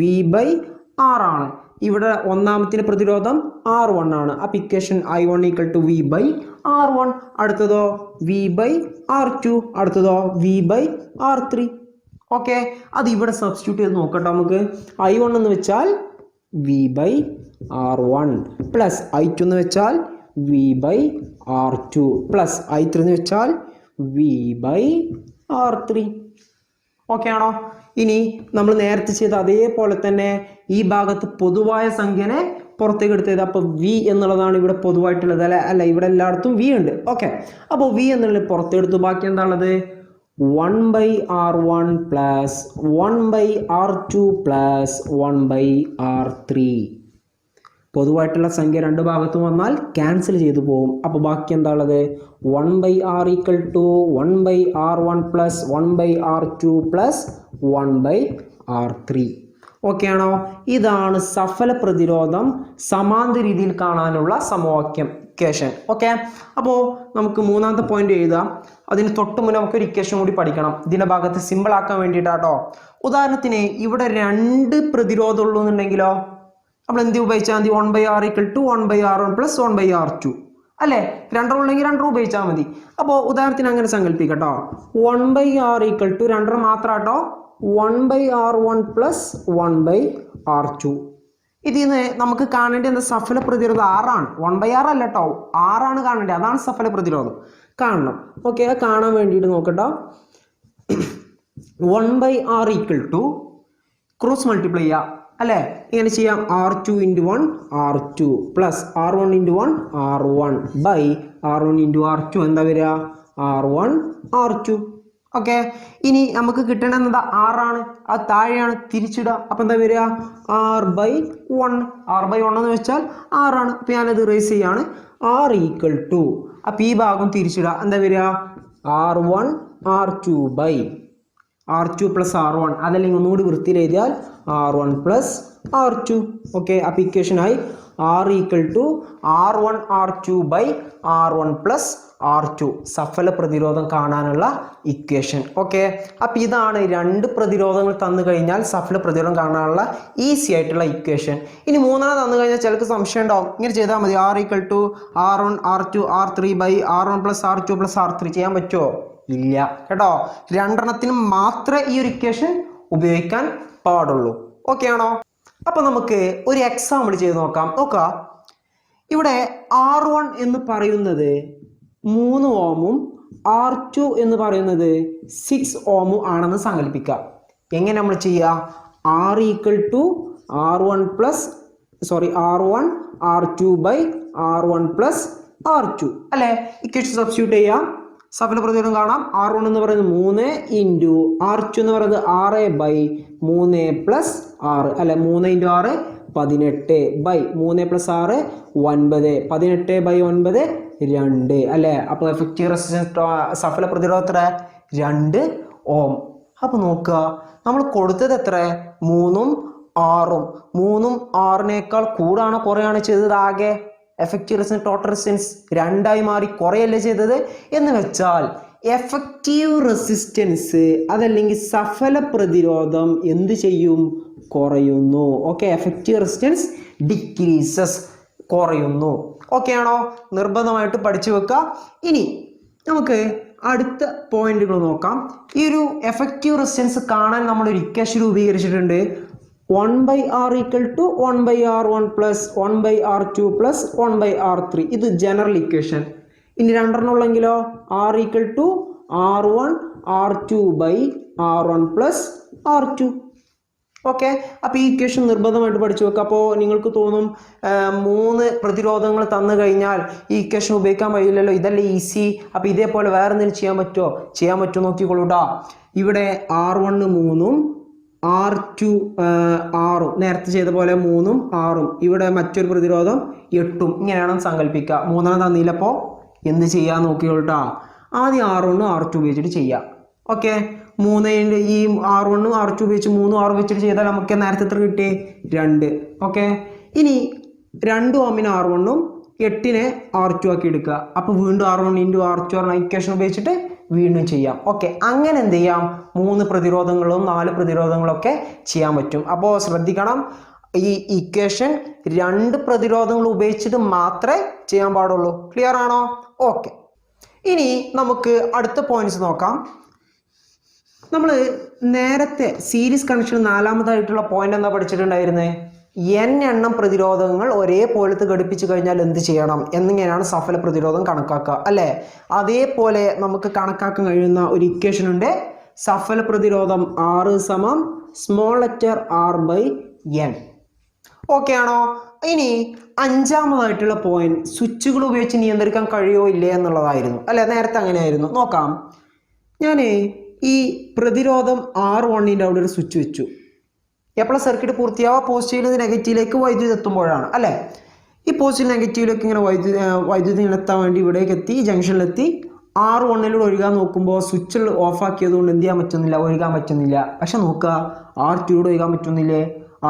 S1: V/R ആണ്. ഇവിടെ ഒന്നാമത്തിൻ്റെ പ്രതിരോധം R1 ആണ്. അപ്പോൾ equation I1 = V/R1. അടുത്തതോ V/R2, അടുത്തതോ V/R3. Okay, അത് ഇവിടെ സബ്സ്റ്റിറ്റ്യൂട്ട് ചെയ്ത് നോക്കട്ടെ. നമുക്ക് I1 എന്ന് വെച്ചാൽ V/R1 പ്ലസ് I2 എന്ന് വെച്ചാൽ V/R2 പ്ലസ് I3 എന്ന് വെച്ചാൽ V/R3. ഓക്കെ ആണോ? ഇനി നമ്മൾ നേരത്തെ ചെയ്ത അതേപോലെ തന്നെ ഈ ഭാഗത്ത് പൊതുവായ സംഖ്യനെ പുറത്തേക്ക് എടുത്തത്. അപ്പോൾ V എന്നുള്ളതാണ് ഇവിടെ പൊതുവായിട്ടുള്ളത് അല്ല, ഇവിടെ എല്ലായിടത്തും V ഉണ്ട്. ഓക്കെ, അപ്പോൾ V എന്നുള്ളത് പുറത്തെടുത്തു. ബാക്കി എന്താണുള്ളത്, 1/R1 plus 1/R2 plus 1/R3. പൊതുവായിട്ടുള്ള സംഖ്യ രണ്ട് ഭാഗത്തും വന്നാൽ ക്യാൻസൽ ചെയ്തു പോകും. അപ്പോൾ ബാക്കി എന്താ ഉള്ളത്, 1/R = 1/R1 plus 1/R2 plus 1/R3. Okay ആണോ? ഇതാണ് സഫല പ്രതിരോധം സമാന്തര രീതിയിൽ കാണാനുള്ള സമവാക്യം, ഇക്വേഷൻ. ഓക്കെ, അപ്പോൾ നമുക്ക് മൂന്നാമത്തെ പോയിന്റ് എഴുതാം. അതിന് തൊട്ട് മുന്നേ നമുക്കൊരു ഇക്വേഷൻ കൂടി പഠിക്കണം, ഇതിൻ്റെ ഭാഗത്ത് സിമ്പിൾ ആക്കാൻ വേണ്ടിയിട്ടാട്ടോ. ഉദാഹരണത്തിന് ഇവിടെ രണ്ട് പ്രതിരോധം ഉള്ളൂ എന്നുണ്ടെങ്കിലോ നമ്മൾ എന്ത് ഉപയോഗിച്ചാൽ മതി, 1/R = 1/R1 പ്ലസ് 1/R2 അല്ലേ. രണ്ടെണ്ണം രണ്ടെണ്ണം ഉപയോഗിച്ചാൽ മതി. അപ്പോൾ ഉദാഹരണത്തിന് അങ്ങനെ സങ്കല്പിക്കട്ടോ, 1/R = രണ്ടെണ്ണം മാത്രം കേട്ടോ, 1/R1 പ്ലസ് 1/R2. ഇതിൽ നിന്ന് നമുക്ക് കാണേണ്ടത് എന്താ, സഫല പ്രതിരോധം 6 ആണ്. 1/R അല്ല കേട്ടോ, 6 ആണ് കാണേണ്ടത്. അതാണ് സഫല പ്രതിരോധം കാണണം. ഓക്കെ, കാണാൻ വേണ്ടിയിട്ട് നോക്കട്ടോ, 1/R = ക്രോസ് മൾട്ടിപ്ലൈ ചെയ്യാം അല്ലേ. ഇങ്ങനെ ചെയ്യാം, R2 × 1 R2 plus R1 × 1 R1 by R1 × R2 എന്താ വരിക, R1 R2. ഓക്കെ, ഇനി നമുക്ക് കിട്ടേണ്ടത് എന്താ, 6 ആണ്. അത് താഴെയാണ്, തിരിച്ചിടുക. അപ്പം എന്താ വരിക, R/1. R/1 എന്ന് വെച്ചാൽ 6 ആണ്. അപ്പം ഞാനത് റേസ് ചെയ്യാണ്, R = അപ്പം ഈ ഭാഗം തിരിച്ചിടുക. എന്താ വരിക, R1 R2 by R2 plus R1. അതല്ലെങ്കിൽ ഒന്നുകൂടി വൃത്തിയിൽ എഴുതിയാൽ R1 പ്ലസ് R2. ഓക്കെ, അപ്പം ഇക്വേഷനായി R = R1 R2 by R1 plus R2, സഫല പ്രതിരോധം കാണാനുള്ള ഇക്വേഷൻ. ഓക്കെ, അപ്പം ഇതാണ് രണ്ട് പ്രതിരോധങ്ങൾ തന്നു കഴിഞ്ഞാൽ സഫല പ്രതിരോധം കാണാനുള്ള ഈസി ആയിട്ടുള്ള ഇക്വേഷൻ. ഇനി മൂന്നാമത് തന്നു കഴിഞ്ഞാൽ ചിലർക്ക് സംശയം ഉണ്ടാവും, ഇങ്ങനെ ചെയ്താൽ മതി, R = R1 R2 R3 by R1 plus R2 plus R3 ചെയ്യാൻ പറ്റുമോ? ഇല്ല കേട്ടോ, രണ്ടെണ്ണത്തിനും മാത്രമേ ഈ ഒരു ഇക്വേഷൻ ഉപയോഗിക്കാൻ പാടുള്ളൂ. ഓക്കെ ആണോ? അപ്പോൾ നമുക്ക് ഒരു എക്സാമ്പിൾ ചെയ്ത് നോക്കാം. നോക്കാം, ഇവിടെ R1 എന്ന് പറയുന്നത് 3 ഓമും R2 എന്ന് പറയുന്നത് 6 ഓമും ആണെന്ന് സങ്കല്പിക്കാം. എങ്ങനെ നമ്മൾ ചെയ്യുക, R = R1 R2 by R1 plus R2 അല്ലേ. ഇക്വേഷൻ സബ്സ്റ്റിറ്റ്യൂട്ട് ചെയ്യാം, സഫല പ്രതിരോധം കാണാം. R1 എന്ന് പറയുന്നത് 3 ഇൻറ്റു R2 എന്ന് പറയുന്നത് 6 ബൈ 3 പ്ലസ് 6 അല്ലെ, 3 × 6 18 ബൈ 3 പ്ലസ് 6 9, 18 ബൈ 9 2 അല്ലേ. അപ്പോൾ എഫക്റ്റീവ് റെസിസ്റ്റൻസ് സഫല പ്രതിരോധം 2 ഓം. അപ്പോൾ നോക്കുക, നമ്മൾ കൊടുത്തത് എത്ര, 3ഉം 6ഉം. 3ഉം 6-നേക്കാൾ കൂടാണോ കുറയാണോ ചെയ്തത്, ആകെ എഫക്റ്റീവ് റെസിസ്റ്റൻസ് ടോട്ടൽ റെസിസ്റ്റൻസ് 2 ആയി മാറി, കുറയല്ലേ ചെയ്തത്. എന്ന് വെച്ചാൽ എഫക്റ്റീവ് റെസിസ്റ്റൻസ് അതല്ലെങ്കിൽ സഫല പ്രതിരോധം എന്ത് ചെയ്യും? കുറയുന്നു. ഓക്കെ, എഫക്റ്റീവ് റെസിസ്റ്റൻസ് ഡിക്രീസസ്, കുറയുന്നു. ഓക്കെ ആണോ? നിർബന്ധമായിട്ട് പഠിച്ചു വെക്കുക. ഇനി നമുക്ക് അടുത്ത പോയിന്റുകൾ നോക്കാം. ഈ ഒരു എഫക്റ്റീവ് റെസിസ്റ്റൻസ് കാണാൻ നമ്മളൊരു ഇക്വേഷൻ രൂപീകരിച്ചിട്ടുണ്ട്. 1/r = 1/r1 + 1/r2 + 1/r3. ഇത് ജനറൽ ഇക്വേഷൻ. ഇനി രണ്ടെണ്ണം ഉള്ളെങ്കിലോ r = r1 r2/r1 + r2. Okay, അപ്പോൾ ഈ ഇക്വേഷൻ നിർബന്ധമായിട്ട് പഠിച്ചു വെക്കുക. അപ്പോൾ നിങ്ങൾക്ക് തോന്നും 3 പ്രതിരോധങ്ങൾ തന്നു കഴിഞ്ഞാൽ ഈ ഇക്വേഷൻ ഉപയോഗിക്കാൻ കഴിയില്ലല്ലോ, ഇതല്ലേ ഈസി, അപ്പോൾ ഇതേപോലെ വേറെ എന്തെങ്കിലും ചെയ്യാൻ പറ്റുമോ? ചെയ്യാൻ പറ്റുമോ നോക്കിക്കൊള്ളൂട്ടാ. ഇവിടെ r1 3ഉം r2 6ഉം, നേരത്തെ ചെയ്ത പോലെ 3ഉം 6ഉം, ഇവിടെ മറ്റൊരു പ്രതിരോധം 8ഉം, ഇങ്ങനെയാണ് സങ്കല്പിക്കുക. 3 തന്നില്ലപ്പോൾ എന്ത് ചെയ്യാൻ നോക്കിക്കൊള്ളൂട്ടാ. ആദ്യം r1 r2 ഉപയോഗിച്ചിട്ട് ചെയ്യാം. ഓക്കെ, 3 ഈ r1 r2 ഉപയോഗിച്ച് 3 6 വെച്ചിട്ട് ചെയ്താൽ നമുക്ക് നേരത്തെ എത്ര കിട്ടി? 2. ഓക്കെ, ഇനി 2 ഓമിന് r1ഉം 8നെ r2 ആക്കി എടുക്കുക. അപ്പോൾ വീണ്ടും r1 × r2 ഇക്വേഷൻ ഉപയോഗിച്ചിട്ട് വീണ്ടും ചെയ്യാം. ഓക്കെ, അങ്ങനെ എന്ത് ചെയ്യാം? 3 പ്രതിരോധങ്ങളും 4 പ്രതിരോധങ്ങളൊക്കെ ചെയ്യാൻ പറ്റും. അപ്പോൾ ശ്രദ്ധിക്കണം, ഈ ഇക്വേഷൻ 2 പ്രതിരോധങ്ങൾ ഉപയോഗിച്ചിട്ട് മാത്രമേ ചെയ്യാൻ പാടുള്ളൂ. ക്ലിയർ ആണോ? ഓക്കെ, ഇനി നമുക്ക് അടുത്ത പോയിന്റ്സ് നോക്കാം. നമ്മൾ നേരത്തെ സീരീസ് കണക്ഷൻ 4ാമതായിട്ടുള്ള പോയിന്റ് എന്താ പഠിച്ചിട്ടുണ്ടായിരുന്നത്? n എണ്ണം പ്രതിരോധങ്ങൾ ഒരേപോലത്തെ ഘടിപ്പിച്ചു കഴിഞ്ഞാൽ എന്ത് ചെയ്യണം എന്നിങ്ങനെയാണ് സഫല പ്രതിരോധം കണക്കാക്കുക, അല്ലേ? അതേപോലെ നമുക്ക് കണക്കാക്കാൻ കഴിയുന്ന ഒരു ഇക്വേഷൻ ഉണ്ട്. സഫല പ്രതിരോധം R small letter r/n. Okay ആണോ? ഇനി 5ാമതായിട്ടുള്ള പോയിന്റ് സ്വിച്ചുകൾ ഉപയോഗിച്ച് നിയന്ത്രിക്കാൻ കഴിയുമോ ഇല്ലേ എന്നുള്ളതായിരുന്നു, അല്ലേ? നേരത്തെ അങ്ങനെയായിരുന്നു. നോക്കാം, ഞാൻ ഈ പ്രതിരോധം R1ൻ്റെ അവിടെ ഒരു സ്വിച്ച് വെച്ചു. എപ്പോഴും സർക്യൂട്ട് പൂർത്തിയാവുക പോസിറ്റീവിൽ നിന്ന് നെഗറ്റീവിലേക്ക് വൈദ്യുതി എത്തുമ്പോഴാണ്, അല്ലേ? ഈ പോസിറ്റീവ് നെഗറ്റീവിലേക്ക് ഇങ്ങനെ വൈദ്യുതി എത്താൻ വേണ്ടി ഇവിടേക്ക് എത്തി, ജംഗ്ഷനിലെത്തി. R1 ഒഴുകാൻ നോക്കുമ്പോൾ സ്വിച്ച് ഓഫാക്കിയത് കൊണ്ട് എന്ത് ചെയ്യാൻ പറ്റുന്നില്ല? ഒഴുകാൻ പറ്റുന്നില്ല. പക്ഷെ നോക്കുക, R2 ഒഴുകാൻ പറ്റുന്നില്ലേ?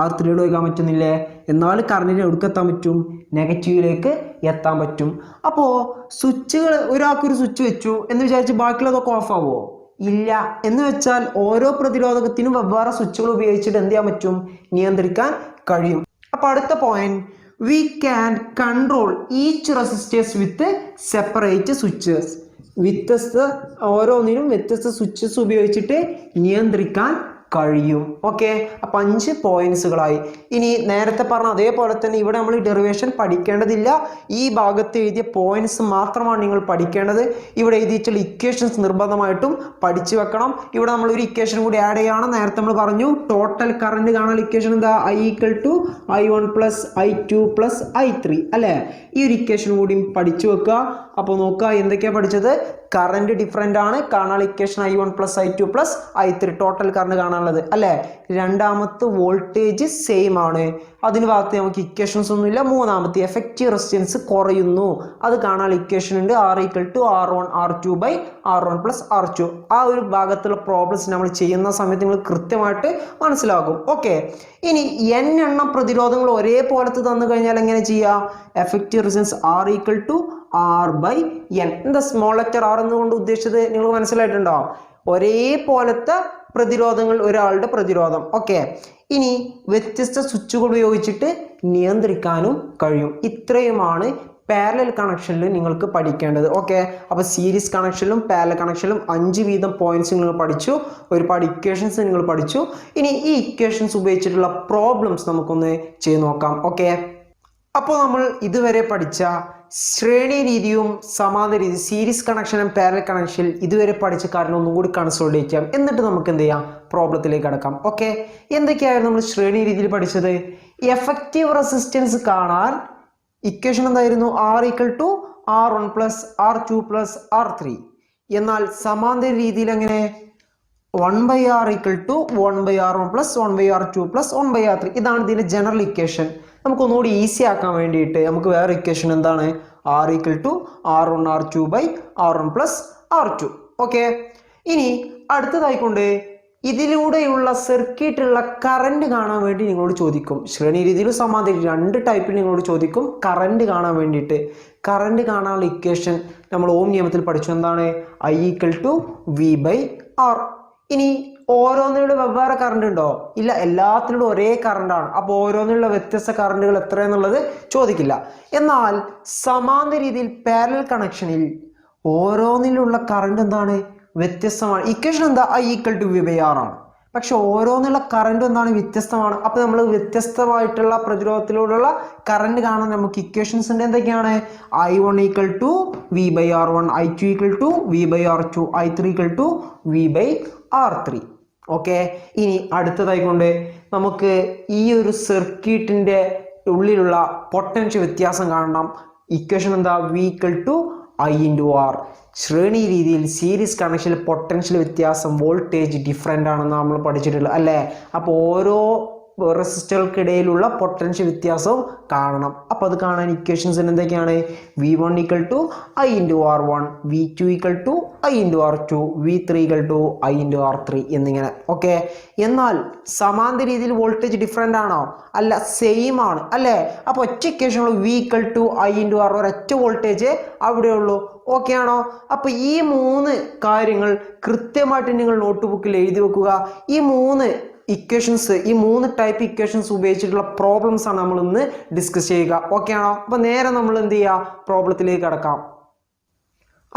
S1: R3 ഒഴുകാൻ പറ്റുന്നില്ലേ? എന്നാൽ കറണ്ടിന് എവിടേക്കെത്താൻ പറ്റും? നെഗറ്റീവിലേക്ക് എത്താൻ പറ്റും. അപ്പോൾ സ്വിച്ചുകൾ, ഒരാൾക്കൊരു സ്വിച്ച് വെച്ചു എന്ന് വിചാരിച്ച് ബാക്കിയുള്ളതൊക്കെ ഓഫ് ആവുമോ? ഇല്ല. എന്ന് വെച്ചാൽ ഓരോ പ്രതിരോധത്തിനും വെവ്വേറെ സ്വിച്ചുകൾ ഉപയോഗിച്ചിട്ട് എന്ത് ചെയ്യാൻ പറ്റും? നിയന്ത്രിക്കാൻ കഴിയും. അപ്പോൾ അടുത്ത point, we can control each resistors with separate switches. ഓരോന്നിനും വ്യത്യസ്ത സ്വിച്ചസ് ഉപയോഗിച്ചിട്ട് നിയന്ത്രിക്കാൻ കഴിയും. ഓക്കെ, അപ്പം 5 പോയിന്റ്സുകളായി. ഇനി നേരത്തെ പറഞ്ഞ അതേപോലെ തന്നെ ഇവിടെ നമ്മൾ ഡെറിവേഷൻ പഠിക്കേണ്ടതില്ല. ഈ ഭാഗത്ത് എഴുതിയ പോയിന്റ്സ് മാത്രമാണ് നിങ്ങൾ പഠിക്കേണ്ടത്. ഇവിടെ എഴുതിയിട്ടുള്ള ഇക്വേഷൻസ് നിർബന്ധമായിട്ടും പഠിച്ചു വെക്കണം. ഇവിടെ നമ്മൾ ഒരു ഇക്വേഷൻ കൂടി ആഡ് ചെയ്യണം. നേരത്തെ നമ്മൾ പറഞ്ഞു ടോട്ടൽ കറണ്ട് കാണാൻ ഇക്വേഷൻ എന്താ? I = I1 + I2 + I3, അല്ലേ? ഈ ഒരു ഇക്വേഷൻ കൂടി പഠിച്ചു വെക്കുക. അപ്പോൾ നോക്കുക എന്തൊക്കെയാണ് പഠിച്ചത്? കറണ്ട് ഡിഫറെൻ്റ് ആണ്, കാണാൻ equation I1 + I2 + I3 total current കാണാനുള്ളത്, അല്ലേ? രണ്ടാമത്തെ വോൾട്ടേജ് സെയിം ആണ്, അതിന് ഭാഗത്ത് നമുക്ക് ഇക്വേഷൻസ് ഒന്നുമില്ല. മൂന്നാമത്തെ എഫക്റ്റീവ് റെസിസ്റ്റൻസ് കുറയുന്നു, അത് കാണാൻ ഇക്വേഷൻ ഉണ്ട്. R = R1 R2/R1 + R2. ആ ഒരു ഭാഗത്തുള്ള പ്രോബ്ലംസ് നമ്മൾ ചെയ്യുന്ന സമയത്ത് നിങ്ങൾ കൃത്യമായിട്ട് മനസ്സിലാകും. ഓക്കെ, ഇനി n എണ്ണം പ്രതിരോധങ്ങൾ ഒരേപോലത്തെ തന്നു കഴിഞ്ഞാൽ എങ്ങനെ ചെയ്യാം? Effective resistance R = R/n. എന്താ സ്മോൾ ലെറ്റർ r എന്നുകൊണ്ട് ഉദ്ദേശിച്ചത് നിങ്ങൾക്ക് മനസ്സിലായിട്ടുണ്ടോ? ഒരേപോലത്തെ പ്രതിരോധങ്ങൾ, ഒരാളുടെ പ്രതിരോധം. ഓക്കെ, ഇനി വ്യത്യസ്ത സ്വിച്ചുകൾ ഉപയോഗിച്ചിട്ട് നിയന്ത്രിക്കാനും കഴിയും. ഇത്രയുമാണ് പാരലൽ കണക്ഷനിൽ നിങ്ങൾക്ക് പഠിക്കേണ്ടത്. ഓക്കെ, അപ്പോൾ സീരീസ് കണക്ഷനിലും പാരലൽ കണക്ഷനിലും 5 വീതം പോയിന്റ്സ് നിങ്ങൾ പഠിച്ചു, ഒരുപാട് ഇക്വേഷൻസ് നിങ്ങൾ പഠിച്ചു. ഇനി ഈ ഇക്വേഷൻസ് ഉപയോഗിച്ചിട്ടുള്ള പ്രോബ്ലംസ് നമുക്കൊന്ന് ചെയ്ത് നോക്കാം. ഓക്കെ, അപ്പോൾ നമ്മൾ ഇതുവരെ പഠിച്ച ശ്രേണി രീതിയും സമാന്തര രീതി, സീരീസ് കണക്ഷനും പാരലൽ കണക്ഷൻ ഇതുവരെ പഠിച്ച കാരണം ഒന്നും കൂടി കൺസോൾട്ടേറ്റ് ചെയ്യാം. എന്നിട്ട് നമുക്ക് എന്ത് ചെയ്യാം? പ്രോബ്ലത്തിലേക്ക് കടക്കാം. ഓക്കെ, എന്തൊക്കെയായിരുന്നു നമ്മൾ ശ്രേണി രീതിയിൽ പഠിച്ചത്? എഫക്റ്റീവ് റെസിസ്റ്റൻസ് കാണാൻ ഇക്വേഷൻ എന്തായിരുന്നു? R = R1 + R2 + R3. എന്നാൽ സമാന്തര രീതിയിൽ എങ്ങനെ? 1/r = 1/r1 + 1/r2 + 1/r3. ഇതാണ് ഇതിൻ്റെ ജനറൽ ഇക്വേഷൻ. നമുക്കൊന്നുകൂടി ഈസി ആക്കാൻ വേണ്ടിയിട്ട് നമുക്ക് വേറെ ഇക്വേഷൻ എന്താണ്? R = R1 R2/R1 + R2. Okay, ഇനി അടുത്തതായിക്കൊണ്ട് ഇതിലൂടെയുള്ള സർക്യൂട്ടിലുള്ള കറണ്ട് കാണാൻ വേണ്ടി നിങ്ങളോട് ചോദിക്കും. ശ്രേണി രീതിയിൽ സമാന്തര 2 ടൈപ്പിൽ നിങ്ങളോട് ചോദിക്കും കറണ്ട് കാണാൻ വേണ്ടിയിട്ട്. കറണ്ട് കാണാനുള്ള ഇക്വേഷൻ നമ്മൾ ഓം നിയമത്തിൽ പഠിച്ചു. എന്താണ്? I = V/R. ഇനി ഓരോന്നിലൂടെ വെവ്വേറെ കറണ്ട് ഉണ്ടോ? ഇല്ല, എല്ലാത്തിലൂടെ ഒരേ കറണ്ടാണ്. അപ്പോൾ ഓരോന്നിലുള്ള വ്യത്യസ്ത കറണ്ടുകൾ എത്രയെന്നുള്ളത് ചോദിക്കില്ല. എന്നാൽ സമാന്തര രീതിയിൽ പാരലൽ കണക്ഷനിൽ ഓരോന്നിലുള്ള കറണ്ട് എന്താണ്? വ്യത്യസ്തമാണ്. ഇക്വേഷൻ എന്താ? I = V/R ആണ്. പക്ഷെ ഓരോന്നുള്ള കറണ്ട് എന്താണ്? വ്യത്യസ്തമാണ്. അപ്പോൾ നമ്മൾ വ്യത്യസ്തമായിട്ടുള്ള പ്രതിരോധത്തിലൂടെയുള്ള കറണ്ട് കാണാൻ നമുക്ക് ഇക്വേഷൻസ് ഉണ്ട്. എന്തൊക്കെയാണ്? I1 = V/R1, I2 = V/R2, I3 = V/R3. Okay. ഇനി അടുത്തതായിക്കൊണ്ട് നമുക്ക് ഈ ഒരു സർക്യൂട്ടിൻ്റെ ഉള്ളിലുള്ള പൊട്ടൻഷ്യൽ വ്യത്യാസം കാണണം. ഇക്വേഷൻ എന്താ? V = I/R. ശ്രേണി രീതിയിൽ സീരീസ് കണക്ഷനിൽ പൊട്ടൻഷ്യൽ വ്യത്യാസം വോൾട്ടേജ് ഡിഫറൻ്റ് ആണെന്ന് നമ്മൾ പഠിച്ചിട്ടുള്ളത് അല്ലേ? അപ്പോൾ ഓരോ റെസിസ്റ്ററുകൾക്കിടയിലുള്ള പൊട്ടൻഷ്യൽ വ്യത്യാസവും കാണണം. അപ്പോൾ അത് കാണാൻ ഇക്വേഷൻസ് എന്തൊക്കെയാണ്? V1 = I/R1, V2 = I/R2, V3 = I/R3 എന്നിങ്ങനെ. ഓക്കെ. എന്നാൽ സമാന്തര രീതിയിൽ വോൾട്ടേജ് ഡിഫറൻ്റ് ആണോ? അല്ല, സെയിം ആണ് അല്ലേ? അപ്പോൾ ഒറ്റ ഇക്വേഷൻ V = I/R, ഒരൊറ്റ വോൾട്ടേജ് അവിടെയുള്ളൂ. ഓക്കെ ആണോ? അപ്പോൾ ഈ മൂന്ന് കാര്യങ്ങൾ കൃത്യമായിട്ട് നിങ്ങൾ നോട്ട് ബുക്കിൽ എഴുതി വെക്കുക. ഈ മൂന്ന് ഇക്വേഷൻസ്, ഈ മൂന്ന് ടൈപ്പ് ഇക്വേഷൻസ് ഉപയോഗിച്ചിട്ടുള്ള പ്രോബ്ലംസ് ആണ് നമ്മൾ ഇന്ന് ഡിസ്കസ് ചെയ്യുക. ഓക്കെ ആണോ? അപ്പോൾ നേരെ നമ്മൾ എന്ത് ചെയ്യുക? പ്രോബ്ലത്തിലേക്ക് കടക്കാം.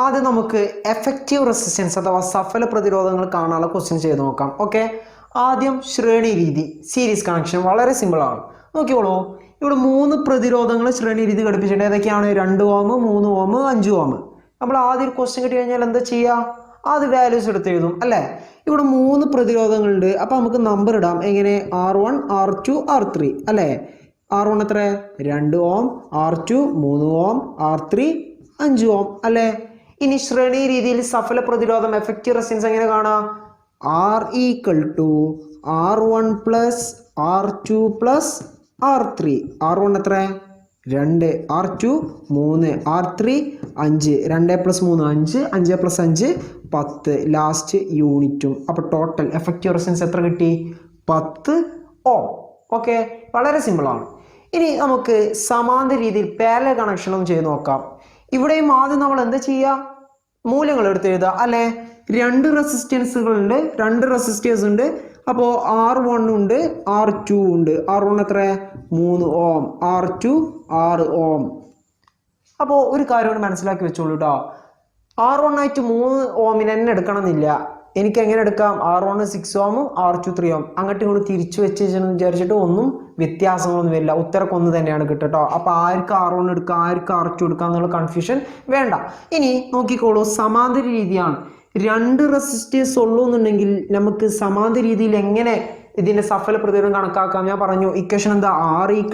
S1: ആദ്യം നമുക്ക് എഫക്റ്റീവ് റെസിസ്റ്റൻസ് അഥവാ സഫല പ്രതിരോധങ്ങൾ കാണാനുള്ള ക്വസ്റ്റ്യൻ ചെയ്ത് നോക്കാം. ഓക്കെ. ആദ്യം ശ്രേണി രീതി, സീരീസ് കണക്ഷൻ. വളരെ സിമ്പിളാണ്. നോക്കിയോളൂ, ഇവിടെ 3 പ്രതിരോധങ്ങൾ ശ്രേണി രീതി ഘടിപ്പിച്ചിട്ടുണ്ട്. ഏതൊക്കെയാണ്? 2 ഓം, 3 ഓം, 5 ഓം. നമ്മൾ ആദ്യം ഒരു ക്വസ്റ്റ്യൻ കിട്ടി കഴിഞ്ഞാൽ എന്താ ചെയ്യുക? അത് വാല്യൂസ് എടുത്ത് എഴുതും അല്ലേ? ഇവിടെ 3 പ്രതിരോധങ്ങളുണ്ട്. അപ്പോൾ നമുക്ക് നമ്പർ ഇടാം. എങ്ങനെ? R1, R2, R3 അല്ലേ? R1 എത്ര? 2 ഓം, R2 3 ഓം, R3 5 ഓം അല്ലേ? ഇനി ശ്രേണി രീതിയിൽ സഫല പ്രതിരോധം എഫക്റ്റീവ് റെസിസ്റ്റൻസ് എങ്ങനെ കാണാം? R = R1 + R2 + R3. R1 എത്ര? 2, R2 3, R3 5. 2 + 3 5, 5 + 5 10. ലാസ്റ്റ് യൂണിറ്റും. അപ്പോൾ ടോട്ടൽ എഫക്റ്റീവ് റെസിസ്റ്റൻസ് എത്ര കിട്ടി? 10 ഓം. ഓക്കെ. വളരെ സിമ്പിളാണ്. ഇനി നമുക്ക് സമാന്തര രീതിയിൽ പാരലൽ കണക്ഷനും ചെയ്ത് നോക്കാം. ഇവിടെയും ആദ്യം നമ്മൾ എന്താ ചെയ്യുക? മൂല്യങ്ങൾ എടുത്ത് എഴുതുക അല്ലേ? 2 റെസിസ്റ്റൻസുകളുണ്ട്, 2 റെസിസ്റ്റേഴ്സ് ഉണ്ട്. അപ്പോൾ R1 ഉണ്ട്, R2 ഉണ്ട്. R1 എത്ര? 3 ഓം, R2 6 ഓം. അപ്പോൾ ഒരു കാര്യം കൂടി മനസ്സിലാക്കി വെച്ചോളൂ കേട്ടോ. R1 ആയിട്ട് 3 ഓമിന് തന്നെ എടുക്കണമെന്നില്ല. എനിക്ക് എങ്ങനെ എടുക്കാം? R1 6 ഓം, R2 3 ഓം. അങ്ങോട്ടും ഇങ്ങോട്ട് തിരിച്ചു വെച്ചെന്ന് വിചാരിച്ചിട്ട് ഒന്നും വ്യത്യാസങ്ങളൊന്നും വരില്ല. ഉത്തരക്ക് ഒന്ന് തന്നെയാണ് കിട്ടുക. അപ്പോൾ ആർക്ക് R1 എടുക്കാം, ആർക്ക് R2 എടുക്കാം എന്നുള്ള കൺഫ്യൂഷൻ വേണ്ട. ഇനി നോക്കിക്കോളൂ, സമാന്തര രീതിയാണ്. 2 റെസിസ്റ്റേഴ്സ് ഉള്ളൂ എന്നുണ്ടെങ്കിൽ നമുക്ക് സമാന്തര രീതിയിൽ എങ്ങനെ ഇതിൻ്റെ സഫല പ്രതിരോധം കണക്കാക്കാം? ഞാൻ പറഞ്ഞു ഇക്വേഷൻ എന്താ? R =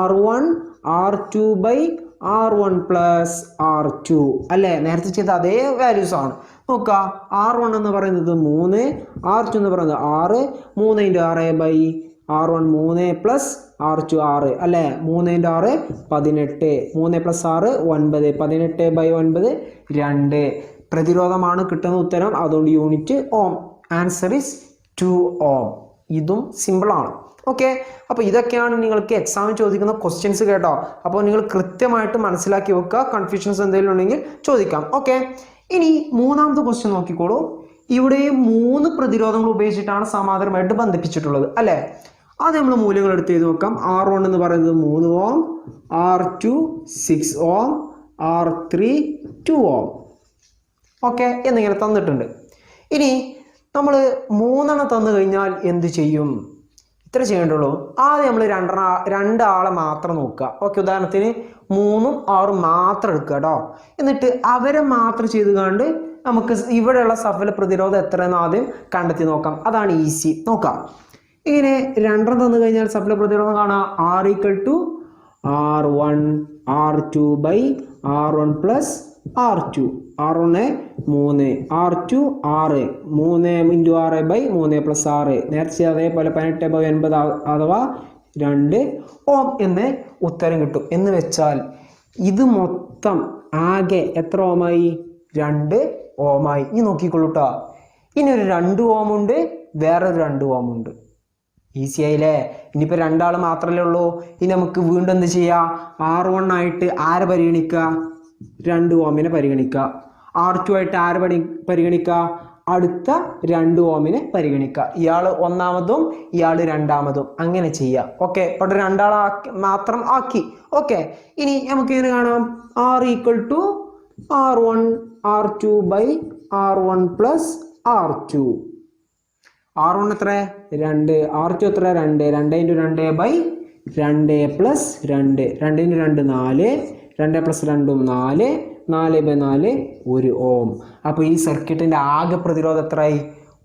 S1: R1 R2/R1 + R2 അല്ലേ? നേരത്തെ ചെയ്ത അതേ വാല്യൂസ് ആണ്. നോക്കുക, R1 എന്ന് പറയുന്നത് 3, R2 എന്ന് പറയുന്നത് 6, 3 × 6/R1 3 + R2 6 അല്ലേ? 3 × 6 18, 3 + 6 9, 18/9 2. പ്രതിരോധമാണ് കിട്ടുന്ന ഉത്തരം. അതുകൊണ്ട് യൂണിറ്റ് ഓം. ആൻസർ ഈസ് 2 ഓം. ഇതും സിമ്പിളാണ്. ഓക്കെ. അപ്പോൾ ഇതൊക്കെയാണ് നിങ്ങൾക്ക് എക്സാമിന് ചോദിക്കുന്ന ക്വസ്റ്റ്യൻസ് കേട്ടോ. അപ്പോൾ നിങ്ങൾ കൃത്യമായിട്ട് മനസ്സിലാക്കി വെക്കുക. കൺഫ്യൂഷൻസ് എന്തെങ്കിലും ഉണ്ടെങ്കിൽ ചോദിക്കാം. ഓക്കെ. ഇനി മൂന്നാമത്തെ ക്വസ്റ്റ്യൻ നോക്കിക്കോളൂ. ഇവിടെ 3 പ്രതിരോധങ്ങൾ ഉപയോഗിച്ചിട്ടാണ് സമാന്തരമായിട്ട് ബന്ധിപ്പിച്ചിട്ടുള്ളത് അല്ലേ? അത് നമ്മൾ മൂല്യങ്ങൾ എടുത്ത് എഴുതി നോക്കാം. R1 എന്ന് പറയുന്നത് 3 ഓം, R2 6 ഓം, R3 2 ഓം. ഓക്കെ. എന്നിങ്ങനെ തന്നിട്ടുണ്ട്. ഇനി നമ്മൾ 3 തന്നു കഴിഞ്ഞാൽ എന്ത് ചെയ്യും? ഇത്ര ചെയ്യേണ്ടുള്ളൂ. ആദ്യം നമ്മൾ 2 ആളെ മാത്രം നോക്കുക. ഓക്കെ. ഉദാഹരണത്തിന് 3ഉം 6ഉം മാത്രം എടുക്കുക കേട്ടോ. എന്നിട്ട് അവരെ മാത്രം ചെയ്ത് കണ്ട് നമുക്ക് ഇവിടെയുള്ള സഫല പ്രതിരോധം എത്രയെന്ന് ആദ്യം കണ്ടെത്തി നോക്കാം. അതാണ് ഈസി. നോക്കാം. ഇങ്ങനെ 2 തന്നു കഴിഞ്ഞാൽ സഫല പ്രതിരോധം കാണാം. R = R1 R2/R1 + R2. R1 3, R2 6, 3 × 6/3 + 6. നേരത്തെ അതേപോലെ 18/9 അഥവാ 2 ഓം എന്ന് ഉത്തരം കിട്ടും. എന്ന് വെച്ചാൽ ഇത് മൊത്തം ആകെ എത്ര ഓമായി? 2 ഓമായി. ഇനി നോക്കിക്കൊള്ളൂ കേട്ടോ. ഇനി ഒരു 2 ഓം ഉണ്ട്, വേറൊരു 2 ഓം ഉണ്ട്. ഈസി ആയില്ലേ? ഇനിയിപ്പോൾ രണ്ടാൾ മാത്രമല്ലേ ഉള്ളൂ. ഇനി നമുക്ക് വീണ്ടും എന്ത് ചെയ്യാം? R1 ആയിട്ട് ആരെ പരിഗണിക്കുക? 2 ഓമിനെ പരിഗണിക്കുക. R2 ആയിട്ട് ആരെ പരിഗണിക്കുക? അടുത്ത 2 ഓമിനെ പരിഗണിക്കുക. ഇയാൾ ഒന്നാമതും ഇയാൾ രണ്ടാമതും അങ്ങനെ ചെയ്യുക. ഓക്കെ, ഇവിടെ രണ്ടാൾ മാത്രം ആക്കി. ഓക്കെ, ഇനി നമുക്ക് ഇങ്ങനെ കാണാം R = R1 R2 by R1 plus R2. R1 എത്ര? 2. R2 എത്ര? 2. 2 × 2 by 2 plus 2. 2 × 2 4. 2 plus 2 4. 4 by 4 1 ഓം. അപ്പോൾ ഈ സർക്യൂട്ടിൻ്റെ ആകെ പ്രതിരോധം എത്രയായി?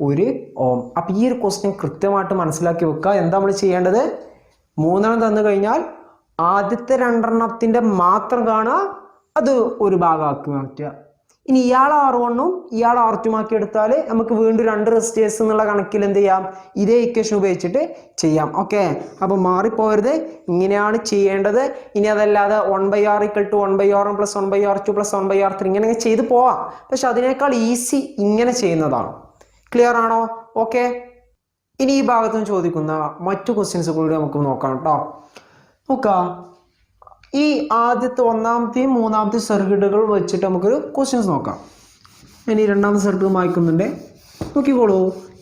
S1: 1 ഓം. അപ്പോൾ ഈ ഒരു ക്വസ്റ്റ്യൻ കൃത്യമായിട്ട് മനസ്സിലാക്കി വെക്കുക. എന്താ നമ്മൾ ചെയ്യേണ്ടത്? 3 തന്നു കഴിഞ്ഞാൽ ആദ്യത്തെ 2 മാത്രം കാണുക, അത് ഒരു ഭാഗമാക്കി മാറ്റുക. ഇനി ഇയാൾ R1ഉം ഇയാൾ R2 ആക്കി എടുത്താൽ നമുക്ക് വീണ്ടും 2 റെസിസ്റ്റേഴ്സ് എന്നുള്ള കണക്കിൽ എന്ത് ചെയ്യാം? ഇതേ ഇക്വേഷൻ ഉപയോഗിച്ചിട്ട് ചെയ്യാം. ഓക്കെ, അപ്പോൾ മാറിപ്പോകരുത്, ഇങ്ങനെയാണ് ചെയ്യേണ്ടത്. ഇനി അതല്ലാതെ 1/R = 1/R1 + 1/R2 + 1/R3 ഇങ്ങനെ ചെയ്ത് പോവാം. പക്ഷെ അതിനേക്കാൾ ഈസി ഇങ്ങനെ ചെയ്യുന്നതാണ്. ക്ലിയർ ആണോ? ഓക്കെ, ഇനി ഈ ഭാഗത്ത് നിന്ന് ചോദിക്കുന്ന മറ്റു ക്വസ്റ്റ്യൻസ് കൂടി നമുക്ക് നോക്കാം കേട്ടോ. നോക്കാം, ഈ ആദ്യത്തെ ഒന്നാമത്തെയും മൂന്നാമത്തെയും സർക്യൂട്ടുകൾ വെച്ചിട്ട് നമുക്കൊരു ക്വസ്റ്റ്യൻസ് നോക്കാം. ഇനി രണ്ടാമത്തെ സർക്യൂട്ട് വായിക്കുന്നുണ്ട്, നോക്കിക്കോളൂ.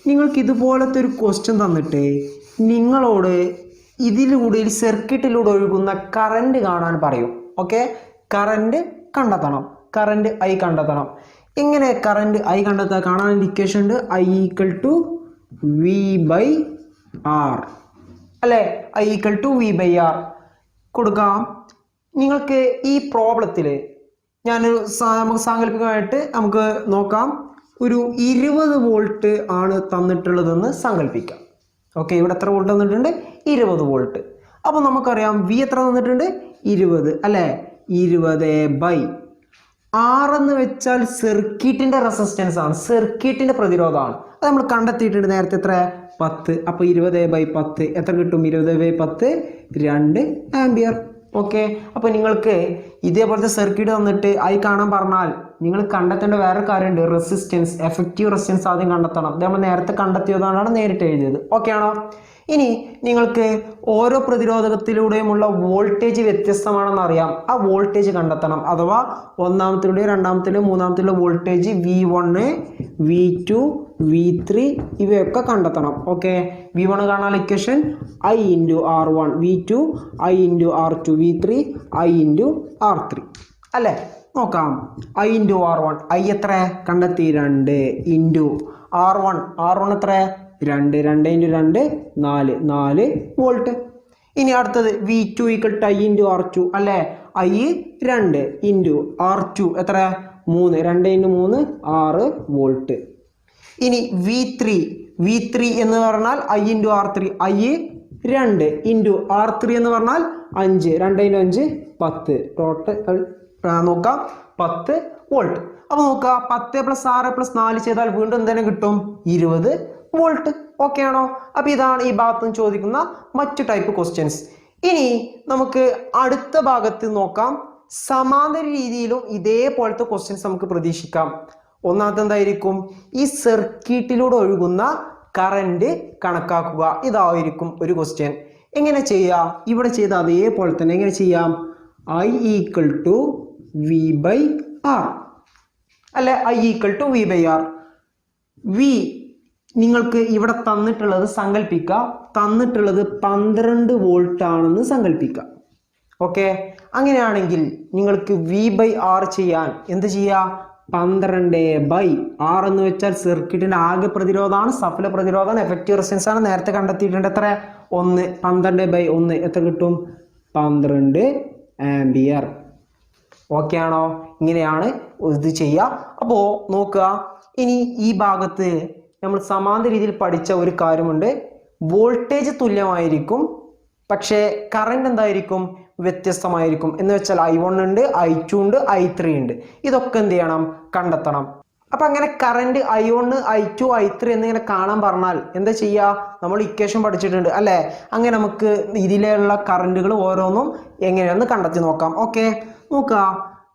S1: നിങ്ങൾക്ക് ഇതുപോലത്തെ ഒരു ക്വസ്റ്റ്യൻ തന്നിട്ട് നിങ്ങളോട് ഇതിലൂടെ ഈ സർക്യൂട്ടിലൂടെ ഒഴുകുന്ന കറണ്ട് കാണാൻ പറയും. ഓക്കെ, കറണ്ട് കണ്ടെത്തണം, കറണ്ട് I കണ്ടെത്തണം. എങ്ങനെ കറണ്ട് I കണ്ടെത്തുക? കാണാൻ ഇക്വേഷൻ ഉണ്ട്, I = V/R അല്ലേ? I = V/R കൊടുക്കാം. നിങ്ങൾക്ക് ഈ പ്രോബ്ലത്തിൽ നമുക്ക് സാങ്കല്പികമായിട്ട് നമുക്ക് നോക്കാം, ഒരു 20 വോൾട്ട് ആണ് തന്നിട്ടുള്ളതെന്ന് സങ്കല്പിക്കാം. ഓക്കെ, ഇവിടെ എത്ര വോൾട്ട് തന്നിട്ടുണ്ട്? 20 വോൾട്ട്. അപ്പോൾ നമുക്കറിയാം V എത്ര തന്നിട്ടുണ്ട്? 20 അല്ലേ? 20/R എന്ന് വെച്ചാൽ സർക്യൂട്ടിൻ്റെ റെസിസ്റ്റൻസ് ആണ്, സർക്യൂട്ടിൻ്റെ പ്രതിരോധമാണ്. അത് നമ്മൾ കണ്ടെത്തിയിട്ടുണ്ട് നേരത്തെ. എത്ര? 10. അപ്പോൾ 20/10 എത്ര കിട്ടും? 20/10 2 ആംപിയർ. ഓക്കെ, അപ്പോൾ നിങ്ങൾക്ക് ഇതേപോലത്തെ സർക്യൂട്ട് തന്നിട്ട് I കാണാൻ പറഞ്ഞാൽ നിങ്ങൾ കണ്ടെത്തേണ്ട വേറെ കാര്യമുണ്ട്, റെസിസ്റ്റൻസ്, എഫക്റ്റീവ് റെസിസ്റ്റൻസ് ആദ്യം കണ്ടെത്തണം. ഇത് നമ്മൾ നേരത്തെ കണ്ടെത്തിയതാണ് നേരിട്ട് എഴുതിയത്. ഓക്കെ ആണോ? ഇനി നിങ്ങൾക്ക് ഓരോ പ്രതിരോധകത്തിലൂടെയുമുള്ള വോൾട്ടേജ് വ്യത്യസ്തമാണെന്ന് അറിയാം. ആ വോൾട്ടേജ് കണ്ടെത്തണം. അഥവാ ഒന്നാമത്തിലൂടെയും രണ്ടാമത്തിലൂടെയും മൂന്നാമത്തിലുള്ള വോൾട്ടേജ് V1 V2 V3 ഇവയൊക്കെ കണ്ടെത്തണം. ഓക്കെ, V1 കാണാൻ equation I × R1 V2 I × R2 V3 I × R3 അല്ലേ? നോക്കാം, I × R1 I എത്ര കണ്ടെത്തി? 2 × R1 എത്ര? 2. 2 × 2 4 വോൾട്ട്. ഇനി അടുത്തത് V2 = I × R2 അല്ലേ? I 2 × R2 എത്ര? 3. 2 × 3 6 വോൾട്ട്. ഇനി V3 എന്ന് പറഞ്ഞാൽ I × R3 I 2 × R3 എന്ന് പറഞ്ഞാൽ 5. 2 × 5 10. ടോട്ടൽ നോക്കാം 10 വോൾട്ട്. അപ്പോൾ നോക്കുക, 10 + 6 + 4 ചെയ്താൽ വീണ്ടും എന്തെങ്കിലും കിട്ടും? 20 വോൾട്ട്. ഓക്കെ ആണോ? അപ്പോൾ ഇതാണ് ഈ ഭാഗത്ത് നിന്ന് ചോദിക്കുന്ന മറ്റു ടൈപ്പ് ക്വസ്റ്റ്യൻസ്. ഇനി നമുക്ക് അടുത്ത ഭാഗത്ത് നോക്കാം. സമാന്തര രീതിയിലും ഇതേപോലത്തെ ക്വസ്റ്റ്യൻസ് നമുക്ക് പ്രതീക്ഷിക്കാം. ഒന്നാമത്തെ എന്തായിരിക്കും? ഈ സർക്യൂട്ടിലൂടെ ഒഴുകുന്ന കറണ്ട് കണക്കാക്കുക. ഇതായിരിക്കും ഒരു ക്വസ്റ്റ്യൻ. എങ്ങനെ ചെയ്യാം? ഇവിടെ ചെയ്ത അതേപോലെ തന്നെ എങ്ങനെ ചെയ്യാം? I = V/R അല്ലെ? I = V/R. V നിങ്ങൾക്ക് ഇവിടെ തന്നിട്ടുള്ളത് സങ്കല്പിക്കുക, തന്നിട്ടുള്ളത് 12 വോൾട്ട് ആണെന്ന് സങ്കല്പിക്കുക. ഓക്കെ, അങ്ങനെയാണെങ്കിൽ നിങ്ങൾക്ക് V/R ചെയ്യാൻ എന്ത് ചെയ്യുക? 12/R എന്ന് വെച്ചാൽ സർക്യൂട്ടിൻ്റെ ആകെ പ്രതിരോധമാണ്, സഫല പ്രതിരോധമാണ്, എഫക്റ്റീവ് റെസിസ്റ്റൻസ് ആണ്. നേരത്തെ കണ്ടെത്തിയിട്ടുണ്ട്. എത്ര? 1. 12/1 എത്ര കിട്ടും? 12 ആംപിയർ. ഓക്കെ ആണോ? ഇങ്ങനെയാണ് ഇത് ചെയ്യുക. അപ്പോൾ നോക്കുക, ഇനി ഈ ഭാഗത്ത് നമ്മൾ സമാന്തര രീതിയിൽ പഠിച്ച ഒരു കാര്യമുണ്ട്. വോൾട്ടേജ് തുല്യമായിരിക്കും, പക്ഷേ കറണ്ട് എന്തായിരിക്കും? വ്യത്യസ്തമായിരിക്കും. എന്ന് വെച്ചാൽ I1 ഉണ്ട്, I2 ഉണ്ട്, I3 ഉണ്ട്. ഇതൊക്കെ എന്ത് ചെയ്യണം? കണ്ടെത്തണം. അപ്പം അങ്ങനെ കറണ്ട് I1 I2 I3 എന്നിങ്ങനെ കാണാൻ പറഞ്ഞാൽ എന്താ ചെയ്യുക? നമ്മൾ ഇക്വേഷൻ പഠിച്ചിട്ടുണ്ട് അല്ലേ? അങ്ങനെ നമുക്ക് ഇതിലുള്ള കറണ്ടുകൾ ഓരോന്നും എങ്ങനെയാണെന്ന് കണ്ടെത്തി നോക്കാം. ഓക്കെ, നോക്കുക,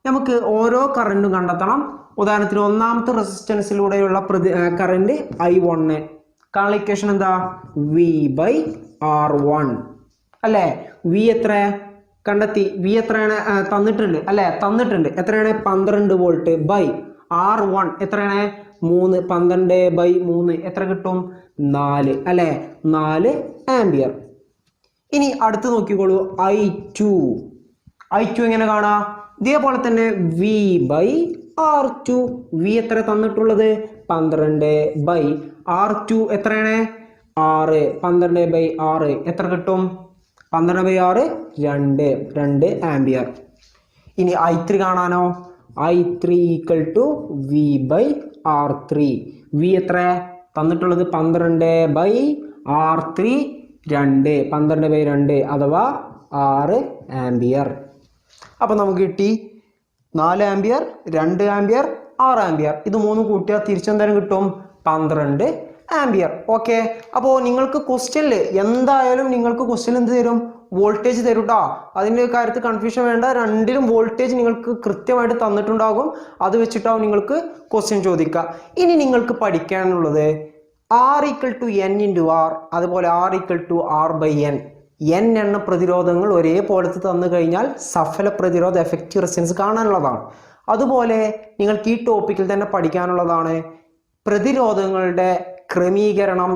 S1: നമുക്ക് ഓരോ കറണ്ടും കണ്ടെത്തണം. ഉദാഹരണത്തിന് ഒന്നാമത്തെ റെസിസ്റ്റൻസിലൂടെയുള്ള കറണ്ട് I1 കാണുന്ന ഇക്വേഷൻ എന്താ? വി ബൈ ആർ വൺ അല്ലേ? വി എത്ര കണ്ടെത്തി? വി എത്രയാണ്? തന്നിട്ടുണ്ട് അല്ലേ? തന്നിട്ടുണ്ട്. എത്രയാണ്? 12 വോൾട്ട് ബൈ ആർ വൺ എത്രയാണ്? 3. 12/3 എത്ര കിട്ടും? 4 അല്ലേ? 4 ആംപിയർ. ഇനി അടുത്ത് നോക്കിക്കോളൂ, I2 എങ്ങനെ കാണാം? ഇതേപോലെ തന്നെ V by R two. V എത്ര തന്നിട്ടുള്ളത്? 12 ബൈ ആർ ടു എത്രയാണ്? 6. 12/6 എത്ര കിട്ടും? 12/6 2 ആംപിയർ. ഇനി I3 കാണാനോ? I3 equal to V by R three. V എത്ര തന്നിട്ടുള്ളത്? 12/R3 2. 12/2 അഥവാ 6 ആംപിയർ. അപ്പം നമുക്ക് കിട്ടി 4 ആംപിയർ, 2 ആംപിയർ, 6 ആംപിയർ. ഇത് 3 കൂട്ടിയാൽ തിരിച്ചെന്തായാലും കിട്ടും 12 ആംപിയർ. ഓക്കെ. അപ്പോൾ നിങ്ങൾക്ക് ക്വസ്റ്റ്യനിൽ എന്തായാലും നിങ്ങൾക്ക് ക്വസ്റ്റ്യൻ എന്ത് തരും? വോൾട്ടേജ് തരും കേട്ടോ. അതിൻ്റെ കാര്യത്തിൽ കൺഫ്യൂഷൻ വേണ്ട. രണ്ടിലും വോൾട്ടേജ് നിങ്ങൾക്ക് കൃത്യമായിട്ട് തന്നിട്ടുണ്ടാകും. അത് വെച്ചിട്ടാവും നിങ്ങൾക്ക് ക്വസ്റ്റ്യൻ ചോദിക്കുക. ഇനി നിങ്ങൾക്ക് പഠിക്കാനുള്ളത് R equal to N into R, അതുപോലെ R equal to R/N. N എണ്ണ പ്രതിരോധങ്ങൾ ഒരേപോലത്തെ തന്നു കഴിഞ്ഞാൽ സഫല പ്രതിരോധ എഫക്റ്റീവ് റെസിസ്റ്റൻസ് കാണാനുള്ളതാണ്. അതുപോലെ നിങ്ങൾക്ക് ഈ ടോപ്പിക്കിൽ തന്നെ പഠിക്കാനുള്ളതാണ് പ്രതിരോധങ്ങളുടെ ക്രമീകരണം.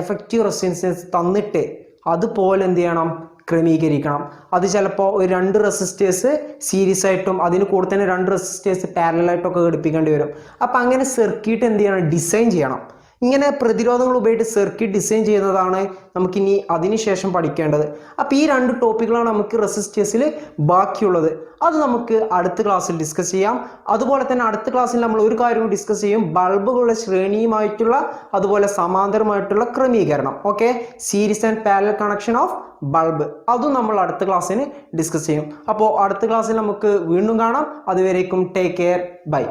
S1: എഫക്റ്റീവ് റെസിസ്റ്റൻസ് തന്നിട്ട് അതുപോലെ എന്ത് ചെയ്യണം? ക്രമീകരിക്കണം. അത് ചിലപ്പോൾ ഒരു 2 റെസിസ്റ്റേഴ്സ് സീരീസ് ആയിട്ടും അതിന് കൂടെ തന്നെ 2 റെസിസ്റ്റേഴ്സ് പാരലലായിട്ടൊക്കെ ഘടിപ്പിക്കേണ്ടി വരും. അപ്പം അങ്ങനെ സർക്യൂട്ട് എന്ത് ചെയ്യണം? ഡിസൈൻ ചെയ്യണം. ഇങ്ങനെ പ്രതിരോധങ്ങൾ ഉപയോഗിച്ച് സർക്യൂട്ട് ഡിസൈൻ ചെയ്യുന്നതാണ് നമുക്കിനി അതിനുശേഷം പഠിക്കേണ്ടത്. അപ്പോൾ ഈ 2 ടോപ്പിക്കുകളാണ് നമുക്ക് റെസിസ്റ്റേഴ്സിൽ ബാക്കിയുള്ളത്. അത് നമുക്ക് അടുത്ത ക്ലാസ്സിൽ ഡിസ്കസ് ചെയ്യാം. അതുപോലെ തന്നെ അടുത്ത ക്ലാസ്സിൽ നമ്മൾ ഒരു കാര്യം ഡിസ്കസ് ചെയ്യും, ബൾബുകളുടെ ശ്രേണിയുമായിട്ടുള്ള അതുപോലെ സമാന്തരമായിട്ടുള്ള ക്രമീകരണം. Okay, series and parallel connection of bulb, അതും നമ്മൾ അടുത്ത ക്ലാസ്സിന് ഡിസ്കസ് ചെയ്യും. അപ്പോൾ അടുത്ത ക്ലാസ്സിൽ നമുക്ക് വീണ്ടും കാണാം. അതുവരേക്കും ടേക്ക് കെയർ, ബൈ.